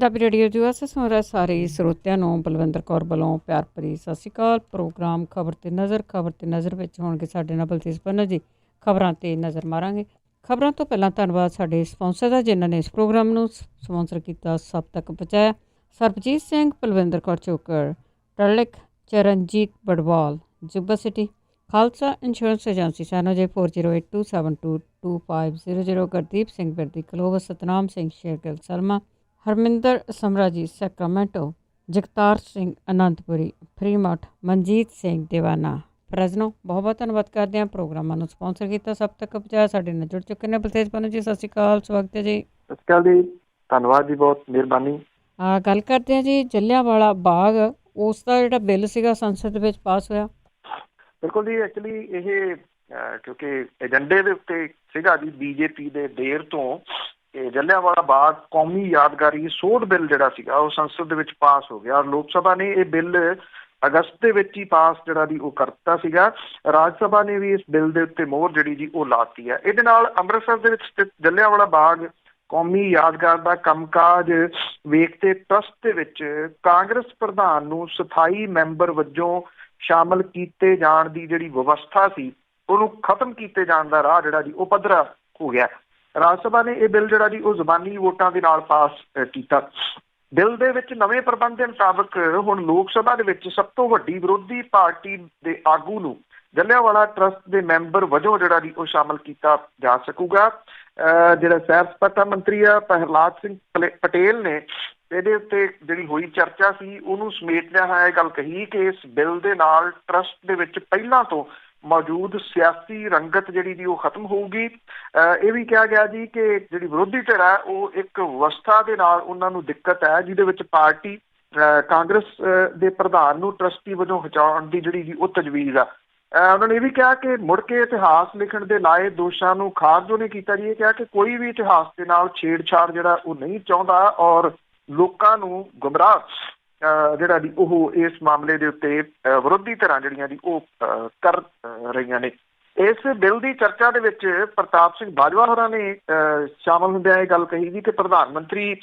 Punjabi radio US ਸੁਣ ਰਹੇ ਸਾਰੇ ਸਰੋਤਿਆਂ ਨੂੰ ਬਲਵਿੰਦਰ ਕੌਰ ਵੱਲੋਂ ਪਿਆਰ ਭਰੀ ਸਤਿ ਸ਼੍ਰੀ ਅਕਾਲ। ਪ੍ਰੋਗਰਾਮ ਖਬਰ ਤੇ ਨਜ਼ਰ ਵਿੱਚ ਹੋਣਗੇ ਸਾਡੇ ਨਾਲ ਬਲਤੇਜ ਪੰਨੂ ਜੀ। ਖਬਰਾਂ ਤੇ ਨਜ਼ਰ ਮਾਰਾਂਗੇ। ਖਬਰਾਂ ਤੋਂ ਪਹਿਲਾਂ ਧੰਨਵਾਦ ਸਾਡੇ ਸਪਾਂਸਰ ਦਾ ਜਿਨ੍ਹਾਂ ਨੇ ਇਸ ਪ੍ਰੋਗਰਾਮ ਨੂੰ ਸਪਾਂਸਰ ਕੀਤਾ, ਸਭ ਤੱਕ ਪਹੁੰਚਾਇਆ। Sarabjit Singh, Balwinder Kaur Chokar, Turlock, Charanjit Barwal, Yuba City, Khalsa insurance agency San Jose 4082722500, Gurdeep Singh Birdi Clovis, Satnam Singh Shergill Selma, Harminder Samraji Sacramento, Jagtar Singh Anandpuri Fremont, Manjit Singh Dewana Fresno. ਬਹੁਤ ਬਹੁਤ ਧੰਨਵਾਦ ਕਰਦੇ ਹਾਂ ਪ੍ਰੋਗਰਾਮਾਂ ਨੂੰ ਸਪਾਂਸਰ ਕੀਤਾ, ਸਭ ਤੱਕ ਪਹੁੰਚਾਇਆ। ਸਾਡੇ ਨਾਲ ਜੁੜ ਚੁੱਕੇ ਨੇ ਬਲਤੇਜ ਪੰਨੂ ਜੀ। ਸਤਿ ਸ਼੍ਰੀ ਅਕਾਲ, ਸਵਾਗਤ ਹੈ ਜੀ। ਸਤਿ ਸ਼੍ਰੀ ਅਕਾਲ ਜੀ, ਧੰਨਵਾਦ ਜੀ, ਬਹੁਤ ਮਿਹਰਬਾਨੀ। ਗੱਲ ਕਰਦੇ ਹਾਂ ਜੀ ਜਲਿਆਂਵਾਲਾ ਬਾਗ, ਉਸ ਦਾ ਜਿਹੜਾ ਬਿੱਲ ਸੀਗਾ ਸੰਸਦ ਦੇ ਵਿੱਚ ਪਾਸ ਹੋਇਆ। ਬਿਲਕੁਲ ਜੀ, ਐਕਚੁਅਲੀ ਇਹ ਕਿਉਂਕਿ ਏਜੰਡੇ ਦੇ ਉੱਤੇ ਸੀਗਾ ਜੀ ਬੀਜੇਪੀ ਦੇ ਦੇਰ ਤੋਂ ਕਿ ਜਲਿਆਂਵਾਲਾ ਬਾਗ ਕੌਮੀ ਯਾਦਗਾਰੀ ਸੋਧ ਬਿੱਲ ਜਿਹੜਾ ਸੀਗਾ ਉਹ ਸੰਸਦ ਦੇ ਵਿੱਚ ਪਾਸ ਹੋ ਗਿਆ। ਲੋਕ ਸਭਾ ਨੇ ਇਹ ਬਿੱਲ ਅਗਸਤ ਦੇ ਵਿੱਚ ਹੀ ਪਾਸ ਜਿਹੜਾ ਦੀ ਉਹ ਕਰਤਾ ਸੀਗਾ। ਰਾਜ ਸਭਾ ਨੇ ਵੀ ਇਸ ਬਿੱਲ ਦੇ ਉੱਤੇ ਮੋਹਰ ਜਿਹੜੀ ਜੀ ਉਹ ਲਾਤੀ ਹੈ। ਇਹਦੇ ਨਾਲ ਅੰਮ੍ਰਿਤਸਰ ਦੇ ਵਿੱਚ ਸਥਿਤ ਜਲਿਆਂਵਾਲਾ ਬਾਗ ਕੌਮੀ ਯਾਦਗਾਰ ਦਾ ਕੰਮਕਾਜ ਵੇਖਤੇ ਟਰਸਟ ਦੇ ਵਿੱਚ ਕਾਂਗਰਸ ਪ੍ਰਧਾਨ ਨੂੰ ਸਥਾਈ ਮੈਂਬਰ ਵਜੋਂ ਸ਼ਾਮਲ ਕੀਤੇ ਜਾਣ ਦੀ ਜਿਹੜੀ ਵਿਵਸਥਾ ਸੀ ਉਹਨੂੰ ਖਤਮ ਕੀਤੇ ਜਾਣ ਦਾ ਰਾਹ ਜਿਹੜਾ ਜੀ ਉਹ ਪੱਧਰਾ ਹੋ ਗਿਆ। ਰਾਜ ਸਭਾ ਨੇ ਇਹ ਬਿੱਲ ਜਿਹੜਾ ਜੀ ਉਹ ਜ਼ਬਾਨੀ ਵੋਟਾਂ ਦੇ ਨਾਲ ਪਾਸ ਕੀਤਾ। ਬਿੱਲ ਦੇ ਵਿੱਚ ਨਵੇਂ ਪ੍ਰਬੰਧ ਦੇ ਮੁਤਾਬਕ ਹੁਣ ਲੋਕ ਸਭਾ ਦੇ ਵਿੱਚ ਸਭ ਤੋਂ ਵੱਡੀ ਵਿਰੋਧੀ ਪਾਰਟੀ ਦੇ ਆਗੂ ਨੂੰ ਜਲਿਆਂਵਾਲਾ ਟਰਸਟ ਦੇ ਮੈਂਬਰ ਵਜੋਂ ਜਿਹੜਾ ਜੀ ਉਹ ਸ਼ਾਮਲ ਕੀਤਾ ਜਾ ਸਕੂਗਾ। ਜਿਹੜਾ ਸੈਰ ਸਪਾਟਾ ਮੰਤਰੀ ਆ ਪ੍ਰਹਲਾਦ ਸਿੰਘ ਪਟੇਲ ਨੇ ਇਹਦੇ ਉੱਤੇ ਜਿਹੜੀ ਹੋਈ ਚਰਚਾ ਸੀ ਉਹਨੂੰ ਸਮੇਟਦਿਆਂ ਹੋਇਆ ਇਹ ਗੱਲ ਕਹੀ ਕਿ ਇਸ ਬਿੱਲ ਦੇ ਨਾਲ ਟਰਸਟ ਦੇ ਵਿੱਚ ਪਹਿਲਾਂ ਤੋਂ ਮੌਜੂਦ ਸਿਆਸੀ ਰੰਗਤ ਜਿਹੜੀ ਜੀ ਉਹ ਖਤਮ ਹੋਊਗੀ। ਇਹ ਵੀ ਕਿਹਾ ਗਿਆ ਜੀ ਕਿ ਜਿਹੜੀ ਵਿਰੋਧੀ ਧਿਰ ਹੈ ਉਹ ਇੱਕ ਵਿਵਸਥਾ ਦੇ ਨਾਲ ਉਹਨਾਂ ਨੂੰ ਦਿੱਕਤ ਹੈ ਜਿਹਦੇ ਵਿੱਚ ਪਾਰਟੀ ਕਾਂਗਰਸ ਦੇ ਪ੍ਰਧਾਨ ਨੂੰ ਟਰਸਟੀ ਵਜੋਂ ਹਟਾਉਣ ਦੀ ਜਿਹੜੀ ਜੀ ਉਹ ਤਜਵੀਜ਼ ਆ। ਉਹਨਾਂ ਨੇ ਇਹ ਵੀ ਕਿਹਾ ਕਿ ਮੁੜ ਕੇ ਇਤਿਹਾਸ ਲਿਖਣ ਦੇ ਲਾਏ ਦੋਸ਼ਾਂ ਨੂੰ ਖਾਰਜ ਉਹਨੇ ਕੀਤਾ ਜੀ। ਇਹ ਕਿਹਾ ਕਿ ਕੋਈ ਵੀ ਇਤਿਹਾਸ ਦੇ ਨਾਲ ਛੇੜਛਾੜ ਜਿਹੜਾ ਉਹ ਨਹੀਂ ਚਾਹੁੰਦਾ ਔਰ ਲੋਕਾਂ ਨੂੰ ਗੁੰਮਰਾਹ ਜਿਹੜਾ ਦੀ ਉਹ ਇਸ ਮਾਮਲੇ ਦੇ ਉੱਤੇ ਵਿਰੋਧੀ ਧਿਰਾਂ ਜਿਹੜੀਆਂ ਦੀ ਉਹ ਕਰ ਰਹੀਆਂ ਨੇ। ਇਸ ਬਿੱਲ ਦੀ ਚਰਚਾ ਦੇ ਵਿੱਚ ਪ੍ਰਤਾਪ ਸਿੰਘ ਬਾਜਵਾ ਹੋਰਾਂ ਨੇ ਸ਼ਾਮਲ ਹੁੰਦਿਆਂ ਇਹ ਗੱਲ ਕਹੀ ਜੀ ਕਿ ਪ੍ਰਧਾਨ ਮੰਤਰੀ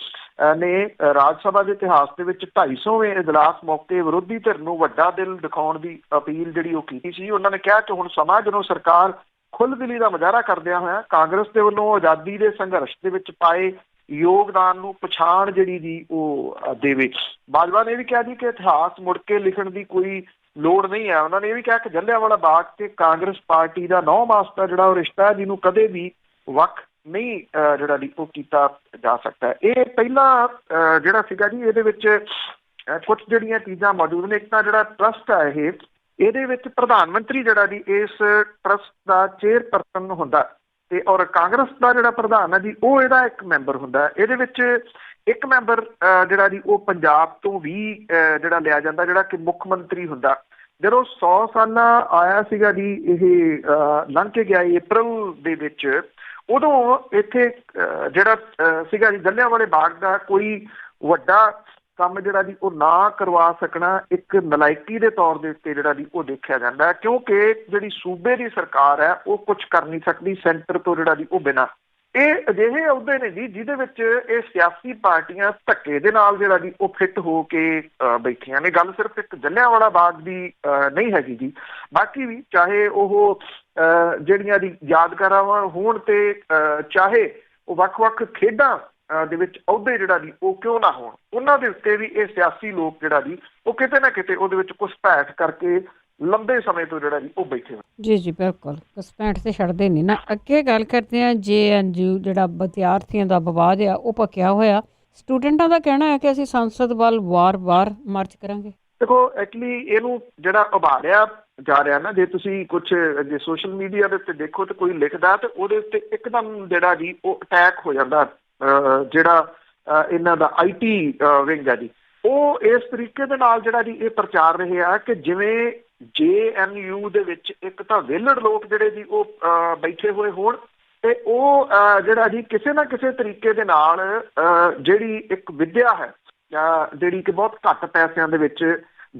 ਨੇ ਰਾਜ ਸਭਾ ਦੇ ਇਤਿਹਾਸ ਦੇ ਵਿੱਚ 250ਵੇਂ ਇਜਲਾਸ ਮੌਕੇ ਵਿਰੋਧੀ ਧਿਰ ਨੂੰ ਵੱਡਾ ਦਿਲ ਦਿਖਾਉਣ ਦੀ ਅਪੀਲ ਜਿਹੜੀ ਉਹ ਕੀਤੀ ਸੀ। ਉਹਨਾਂ ਨੇ ਕਿਹਾ ਕਿ ਹੁਣ ਸਮਾਂ ਜਦੋਂ ਸਰਕਾਰ ਖੁੱਲ੍ਹਦਿਲੀ ਦਾ ਮੁਜ਼ਾਹਰਾ ਕਰਦਿਆਂ ਹੋਇਆ ਕਾਂਗਰਸ ਦੇ ਵੱਲੋਂ ਆਜ਼ਾਦੀ ਦੇ ਸੰਘਰਸ਼ ਦੇ ਵਿੱਚ ਪਾਏ ਯੋਗਦਾਨ ਨੂੰ ਪਛਾਣ ਜਿਹੜੀ ਜੀ ਉਹ ਦੇਵੇ। ਬਾਜਵਾ ਨੇ ਇਹ ਵੀ ਕਿਹਾ ਜੀ ਕਿ ਇਤਿਹਾਸ ਮੁੜ ਕੇ ਲਿਖਣ ਦੀ ਕੋਈ ਲੋੜ ਨਹੀਂ ਹੈ। ਉਹਨਾਂ ਨੇ ਇਹ ਵੀ ਕਿਹਾ ਕਿ ਜਲਿਆਂਵਾਲਾ ਬਾਗ ਤੇ ਕਾਂਗਰਸ ਪਾਰਟੀ ਦਾ 9 ਮਾਸ ਦਾ ਜਿਹੜਾ ਉਹ ਰਿਸ਼ਤਾ ਹੈ ਜਿਹਨੂੰ ਕਦੇ ਵੀ ਵੱਖ ਨਹੀਂ ਜਿਹੜਾ ਦੀ ਉਹ ਕੀਤਾ ਜਾ ਸਕਦਾ। ਇਹ ਪਹਿਲਾਂ ਜਿਹੜਾ ਸੀਗਾ ਜੀ ਇਹਦੇ ਵਿੱਚ ਕੁਝ ਜਿਹੜੀਆਂ ਚੀਜ਼ਾਂ ਮੌਜੂਦ ਨੇ। ਇੱਕ ਤਾਂ ਜਿਹੜਾ ਟਰਸਟ ਹੈ ਇਹਦੇ ਵਿੱਚ ਪ੍ਰਧਾਨ ਮੰਤਰੀ ਜਿਹੜਾ ਜੀ ਇਸ ਟਰਸਟ ਦਾ ਚੇਅਰਪਰਸਨ ਹੁੰਦਾ ਤੇ ਔਰ ਕਾਂਗਰਸ ਦਾ ਜਿਹੜਾ ਪ੍ਰਧਾਨ ਹੈ ਜੀ ਉਹ ਇਹਦਾ ਇੱਕ ਮੈਂਬਰ ਹੁੰਦਾ। ਇਹਦੇ ਵਿੱਚ ਇੱਕ ਮੈਂਬਰ ਜਿਹੜਾ ਜੀ ਉਹ ਪੰਜਾਬ ਤੋਂ ਵੀ ਜਿਹੜਾ ਲਿਆ ਜਾਂਦਾ ਜਿਹੜਾ ਕਿ ਮੁੱਖ ਮੰਤਰੀ ਹੁੰਦਾ। ਜਦੋਂ 100 ਸਾਲਾ ਆਇਆ ਸੀਗਾ ਜੀ ਇਹ ਲੰਘ ਕੇ ਗਿਆ ਅਪ੍ਰੈਲ ਦੇ ਵਿੱਚ, ਉਦੋਂ ਇੱਥੇ ਜਿਹੜਾ ਸੀਗਾ ਜੀ ਜਲਿਆਂਵਾਲੇ ਬਾਗ ਦਾ ਕੋਈ ਵੱਡਾ ਕੰਮ ਜਿਹੜਾ ਜੀ ਉਹ ਨਾ ਕਰਵਾ ਸਕਣਾ ਇੱਕ ਨਲਾਇਕੀ ਦੇ ਤੌਰ ਦੇ ਉੱਤੇ ਜਿਹੜਾ ਜੀ ਉਹ ਦੇਖਿਆ ਜਾਂਦਾ ਕਿਉਂਕਿ ਜਿਹੜੀ ਸੂਬੇ ਦੀ ਸਰਕਾਰ ਹੈ ਉਹ ਕੁਛ ਕਰ ਨਹੀਂ ਸਕਦੀ ਸੈਂਟਰ ਤੋਂ ਜਿਹੜਾ ਜੀ ਉਹ ਬਿਨਾਂ। ਇਹ ਅਜਿਹੇ ਅਹੁਦੇ ਨੇ ਜੀ ਜਿਹਦੇ ਵਿੱਚ ਇਹ ਸਿਆਸੀ ਪਾਰਟੀਆਂ ਧੱਕੇ ਦੇ ਨਾਲ ਜਿਹੜਾ ਜੀ ਉਹ ਫਿੱਟ ਹੋ ਕੇ ਬੈਠੀਆਂ ਨੇ। ਗੱਲ ਸਿਰਫ ਇੱਕ ਜਲਿਆਂਵਾਲਾ ਬਾਗ ਦੀ ਨਹੀਂ ਹੈਗੀ ਜੀ, ਬਾਕੀ ਵੀ ਚਾਹੇ ਉਹ ਜਿਹੜੀਆਂ ਦੀ ਯਾਦਗਾਰਾਂ ਹੋਣ ਤੇ ਚਾਹੇ ਉਹ ਵੱਖ-ਵੱਖ ਖੇਡਾਂ ਦੇ ਵਿੱਚ ਅਹੁਦੇ ਜਿਹੜਾ ਜੀ ਉਹ ਕਿਉਂ ਨਾ ਹੋਣ, ਉਹਨਾਂ ਦੇ ਉੱਤੇ ਵੀ ਇਹ ਸਿਆਸੀ ਲੋਕ ਜਿਹੜਾ ਜੀ ਉਹ ਕਿਤੇ ਨਾ ਕਿਤੇ ਉਹਦੇ ਵਿੱਚ ਘੁਸਪੈਠ ਕਰਕੇ ਲੰਬੇ ਸਮੇਂ ਤੋਂ ਜਿਹੜਾ ਜੀ ਉਹ ਬੈਠੇ ਹੋਏ। ਜੀ ਜੀ ਬਿਲਕੁਲ, ਘੁਸਪੈਠ ਤੇ ਛੱਡਦੇ ਨਹੀਂ ਨਾ। ਅੱਗੇ ਗੱਲ ਕਰਦੇ ਹਾਂ JNU ਜਿਹੜਾ ਵਿਦਿਆਰਥੀਆਂ ਦਾ ਵਿਵਾਦ ਆ ਉਹ ਭਖਿਆ ਹੋਇਆ। ਸਟੂਡੈਂਟਾਂ ਦਾ ਕਹਿਣਾ ਹੈ ਕਿ ਅਸੀਂ ਸੰਸਦ ਵੱਲ ਵਾਰ-ਵਾਰ ਮਾਰਚ ਕਰਾਂਗੇ। ਦੇਖੋ ਐਕਚੁਅਲੀ ਇਹਨੂੰ ਜਿਹੜਾ ਉਭਾਰਿਆ ਜਾ ਰਿਹਾ ਨਾ, ਜੇ ਤੁਸੀਂ ਕੁਛ ਜੇ ਸੋਸ਼ਲ ਮੀਡੀਆ ਦੇ ਉੱਤੇ ਦੇਖੋ ਤੇ ਕੋਈ ਲਿਖਦਾ ਤੇ ਉਹਦੇ ਉੱਤੇ ਇੱਕਦਮ ਜਿਹੜਾ ਜੀ ਉਹ ਅਟੈਕ ਹੋ ਜਾਂਦਾ। ਜਿਹੜਾ ਇਹਨਾਂ ਦਾ IT ਵਿੰਗ ਹੈ ਜੀ ਉਹ ਇਸ ਤਰੀਕੇ ਦੇ ਨਾਲ ਜਿਹੜਾ ਜੀ ਇਹ ਪ੍ਰਚਾਰ ਰਹੇ ਆ ਕਿ ਜਿਵੇਂ JNU ਦੇ ਵਿੱਚ ਇੱਕ ਤਾਂ ਵਿਹਲੜ ਲੋਕ ਜਿਹੜੇ ਜੀ ਉਹ ਬੈਠੇ ਹੋਏ ਹੋਣ ਤੇ ਉਹ ਜਿਹੜਾ ਜੀ ਕਿਸੇ ਨਾ ਕਿਸੇ ਤਰੀਕੇ ਦੇ ਨਾਲ ਜਿਹੜੀ ਇੱਕ ਵਿੱਦਿਆ ਹੈ ਜਿਹੜੀ ਕਿ ਬਹੁਤ ਘੱਟ ਪੈਸਿਆਂ ਦੇ ਵਿੱਚ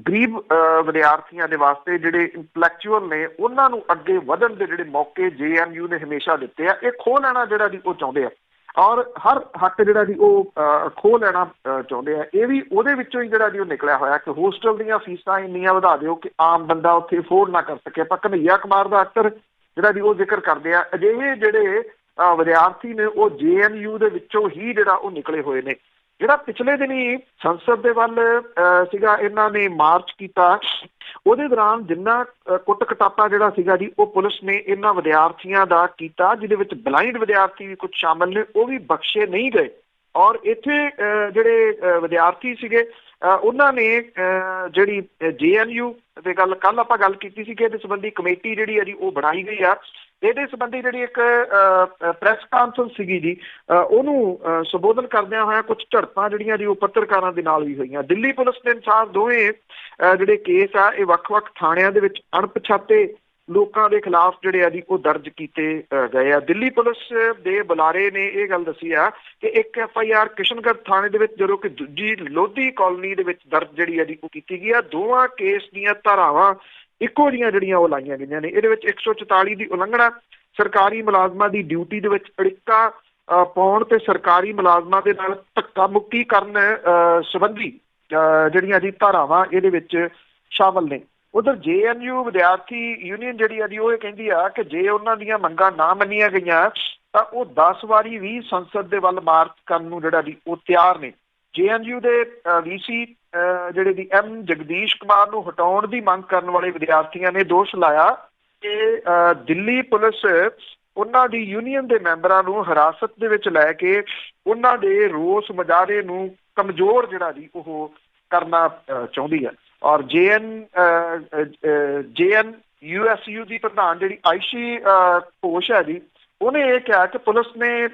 ਗਰੀਬ ਵਿਦਿਆਰਥੀਆਂ ਦੇ ਵਾਸਤੇ ਜਿਹੜੇ ਇੰਟਲੈਕਚੁਅਲ ਨੇ ਉਹਨਾਂ ਨੂੰ ਅੱਗੇ ਵਧਣ ਦੇ ਜਿਹੜੇ ਮੌਕੇ JNU ਨੇ ਹਮੇਸ਼ਾ ਦਿੱਤੇ ਆ, ਇਹ ਖੋਹ ਲੈਣਾ ਜਿਹੜਾ ਜੀ ਉਹ ਚਾਹੁੰਦੇ ਆ। ਔਰ ਹਰ ਹੱਕ ਜਿਹੜਾ ਜੀ ਉਹ ਖੋਹ ਲੈਣਾ ਚਾਹੁੰਦੇ ਆ। ਇਹ ਵੀ ਉਹਦੇ ਵਿੱਚੋਂ ਹੀ ਜਿਹੜਾ ਜੀ ਉਹ ਨਿਕਲਿਆ ਹੋਇਆ ਕਿ ਹੋਸਟਲ ਦੀਆਂ ਫੀਸਾਂ ਇੰਨੀਆਂ ਵਧਾ ਦਿਓ ਕਿ ਆਮ ਬੰਦਾ ਉੱਥੇ ਅਫੋਰਡ ਨਾ ਕਰ ਸਕੇ। ਆਪਾਂ ਕਨ੍ਹਈਆ ਕੁਮਾਰ ਦਾ ਅਕਸਰ ਜਿਹੜਾ ਜੀ ਉਹ ਜ਼ਿਕਰ ਕਰਦੇ ਆ। ਅਜਿਹੇ ਜਿਹੜੇ ਵਿਦਿਆਰਥੀ ਨੇ ਉਹ JNU ਦੇ ਵਿੱਚੋਂ ਹੀ ਜਿਹੜਾ ਉਹ ਨਿਕਲੇ ਹੋਏ ਨੇ। ਜਿਹੜਾ ਪਿਛਲੇ ਦਿਨੀ ਸੰਸਦ ਦੇ ਵੱਲ ਸੀਗਾ ਇਹਨਾਂ ਨੇ ਮਾਰਚ ਕੀਤਾ, ਉਹਦੇ ਦੌਰਾਨ ਜਿੰਨਾ ਕੁੱਟ ਕਟਾਪਾ ਜਿਹੜਾ ਸੀਗਾ ਜੀ ਉਹ ਪੁਲਿਸ ਨੇ ਇਹਨਾਂ ਵਿਦਿਆਰਥੀਆਂ ਦਾ ਕੀਤਾ, ਜਿਹਦੇ ਵਿੱਚ ਬਲਾਈਂਡ ਵਿਦਿਆਰਥੀ ਵੀ ਕੁਝ ਸ਼ਾਮਲ ਨੇ, ਉਹ ਵੀ ਬਖਸ਼ੇ ਨਹੀਂ ਗਏ। ਔਰ ਇੱਥੇ ਜਿਹੜੇ ਵਿਦਿਆਰਥੀ ਸੀਗੇ ਉਹਨਾਂ ਨੇ ਜਿਹੜੀ JNU ਦੇ ਕੱਲ ਆਪਾਂ ਗੱਲ ਕੀਤੀ ਸੀ ਕਿ ਇਹਦੇ ਸੰਬੰਧੀ ਕਮੇਟੀ ਜਿਹੜੀ ਹੈ ਜੀ ਉਹ ਬਣਾਈ ਗਈ ਆ। ਇਹਦੇ ਸੰਬੰਧੀ ਜਿਹੜੀ ਇੱਕ ਪ੍ਰੈਸ ਕਾਨਫਰੰਸ ਸੀਗੀ ਜੀ, ਉਹਨੂੰ ਸੰਬੋਧਨ ਕਰਦਿਆਂ ਹੋਇਆ ਕੁਝ ਝੜਪਾਂ ਜਿਹੜੀਆਂ ਜੀ ਉਹ ਪੱਤਰਕਾਰਾਂ ਦੇ ਨਾਲ ਵੀ ਹੋਈਆਂ। ਦਿੱਲੀ ਪੁਲਿਸ ਦੇ ਅਨੁਸਾਰ ਦੋਵੇਂ ਜਿਹੜੇ ਕੇਸ ਆ ਇਹ ਵੱਖ-ਵੱਖ ਥਾਣਿਆਂ ਦੇ ਵਿੱਚ ਅਣਪਛਾਤੇ ਲੋਕਾਂ ਦੇ ਖਿਲਾਫ ਜਿਹੜੇ ਆ ਜੀ ਉਹ ਦਰਜ ਕੀਤੇ ਗਏ ਆ। ਦਿੱਲੀ ਪੁਲਿਸ ਦੇ ਬੁਲਾਰੇ ਨੇ ਇਹ ਗੱਲ ਦੱਸੀ ਆ ਕਿ ਇੱਕ FIR ਕਿਸ਼ਨਗੜ੍ਹ ਥਾਣੇ ਦੇ ਵਿੱਚ ਜਦੋਂ ਕਿ ਦੂਜੀ ਲੋਧੀ ਕਾਲੋਨੀ ਦੇ ਵਿੱਚ ਦਰਜ ਜਿਹੜੀ ਆ ਜੀ ਉਹ ਕੀਤੀ ਗਈ ਆ। ਦੋਵਾਂ ਕੇਸ ਦੀਆਂ ਧਾਰਾਵਾਂ ਇੱਕੋ ਜਿਹੀਆਂ ਜਿਹੜੀਆਂ ਉਹ ਲਾਈਆਂ ਗਈਆਂ ਨੇ। ਇਹਦੇ ਵਿੱਚ 144 ਦੀ ਉਲੰਘਣਾ, ਸਰਕਾਰੀ ਮੁਲਾਜ਼ਮਾਂ ਦੀ ਡਿਊਟੀ ਦੇ ਵਿੱਚ ਅੜਿੱਕਾ ਪਾਉਣ ਤੇ ਸਰਕਾਰੀ ਮੁਲਾਜ਼ਮਾਂ ਦੇ ਨਾਲ ਧੱਕਾ ਮੁੱਕੀ ਕਰਨ ਸੰਬੰਧੀ ਜਿਹੜੀਆਂ ਜੀ ਧਾਰਾਵਾਂ ਇਹਦੇ ਵਿੱਚ ਸ਼ਾਮਲ ਨੇ। ਉਧਰ JNU ਵਿਦਿਆਰਥੀ ਯੂਨੀਅਨ ਜਿਹੜੀ ਆ ਜੀ ਉਹ ਇਹ ਕਹਿੰਦੀ ਆ ਕਿ ਜੇ ਉਹਨਾਂ ਦੀਆਂ ਮੰਗਾਂ ਨਾ ਮੰਨੀਆਂ ਗਈਆਂ ਤਾਂ ਉਹ 10 ਵਾਰੀ ਵੀ ਸੰਸਦ ਦੇ ਵੱਲ ਮਾਰਚ ਕਰਨ ਨੂੰ ਜਿਹੜਾ ਜੀ ਉਹ ਤਿਆਰ ਨੇ। JNU ਦੇ VC ਜਿਹੜੇ ਦੀ M ਜਗਦੀਸ਼ ਕੁਮਾਰ ਨੂੰ ਹਟਾਉਣ ਦੀ ਮੰਗ ਕਰਨ ਵਾਲੇ ਵਿਦਿਆਰਥੀਆਂ ਨੇ ਦੋਸ਼ ਲਾਇਆ ਕਿ ਦਿੱਲੀ ਪੁਲਿਸ ਉਹਨਾਂ ਦੀ ਯੂਨੀਅਨ ਦੇ ਮੈਂਬਰਾਂ ਨੂੰ ਹਿਰਾਸਤ ਦੇ ਵਿੱਚ ਲੈ ਕੇ ਉਹਨਾਂ ਦੇ ਰੋਸ ਮੁਜ਼ਾਹਰੇ ਨੂੰ ਕਮਜ਼ੋਰ ਜਿਹੜਾ ਜੀ ਉਹ ਕਰਨਾ ਚਾਹੁੰਦੀ ਹੈ। ਔਰ JNUSU ਦੀ ਪ੍ਰਧਾਨ ਜਿਹੜੀ ਆਇਸ਼ੀ ਘੋਸ਼ ਹੈ ਜੀ, ਉਹਨੇ ਇਹ ਕਿਹਾ ਕਿ ਪੁਲਿਸ ਨੇ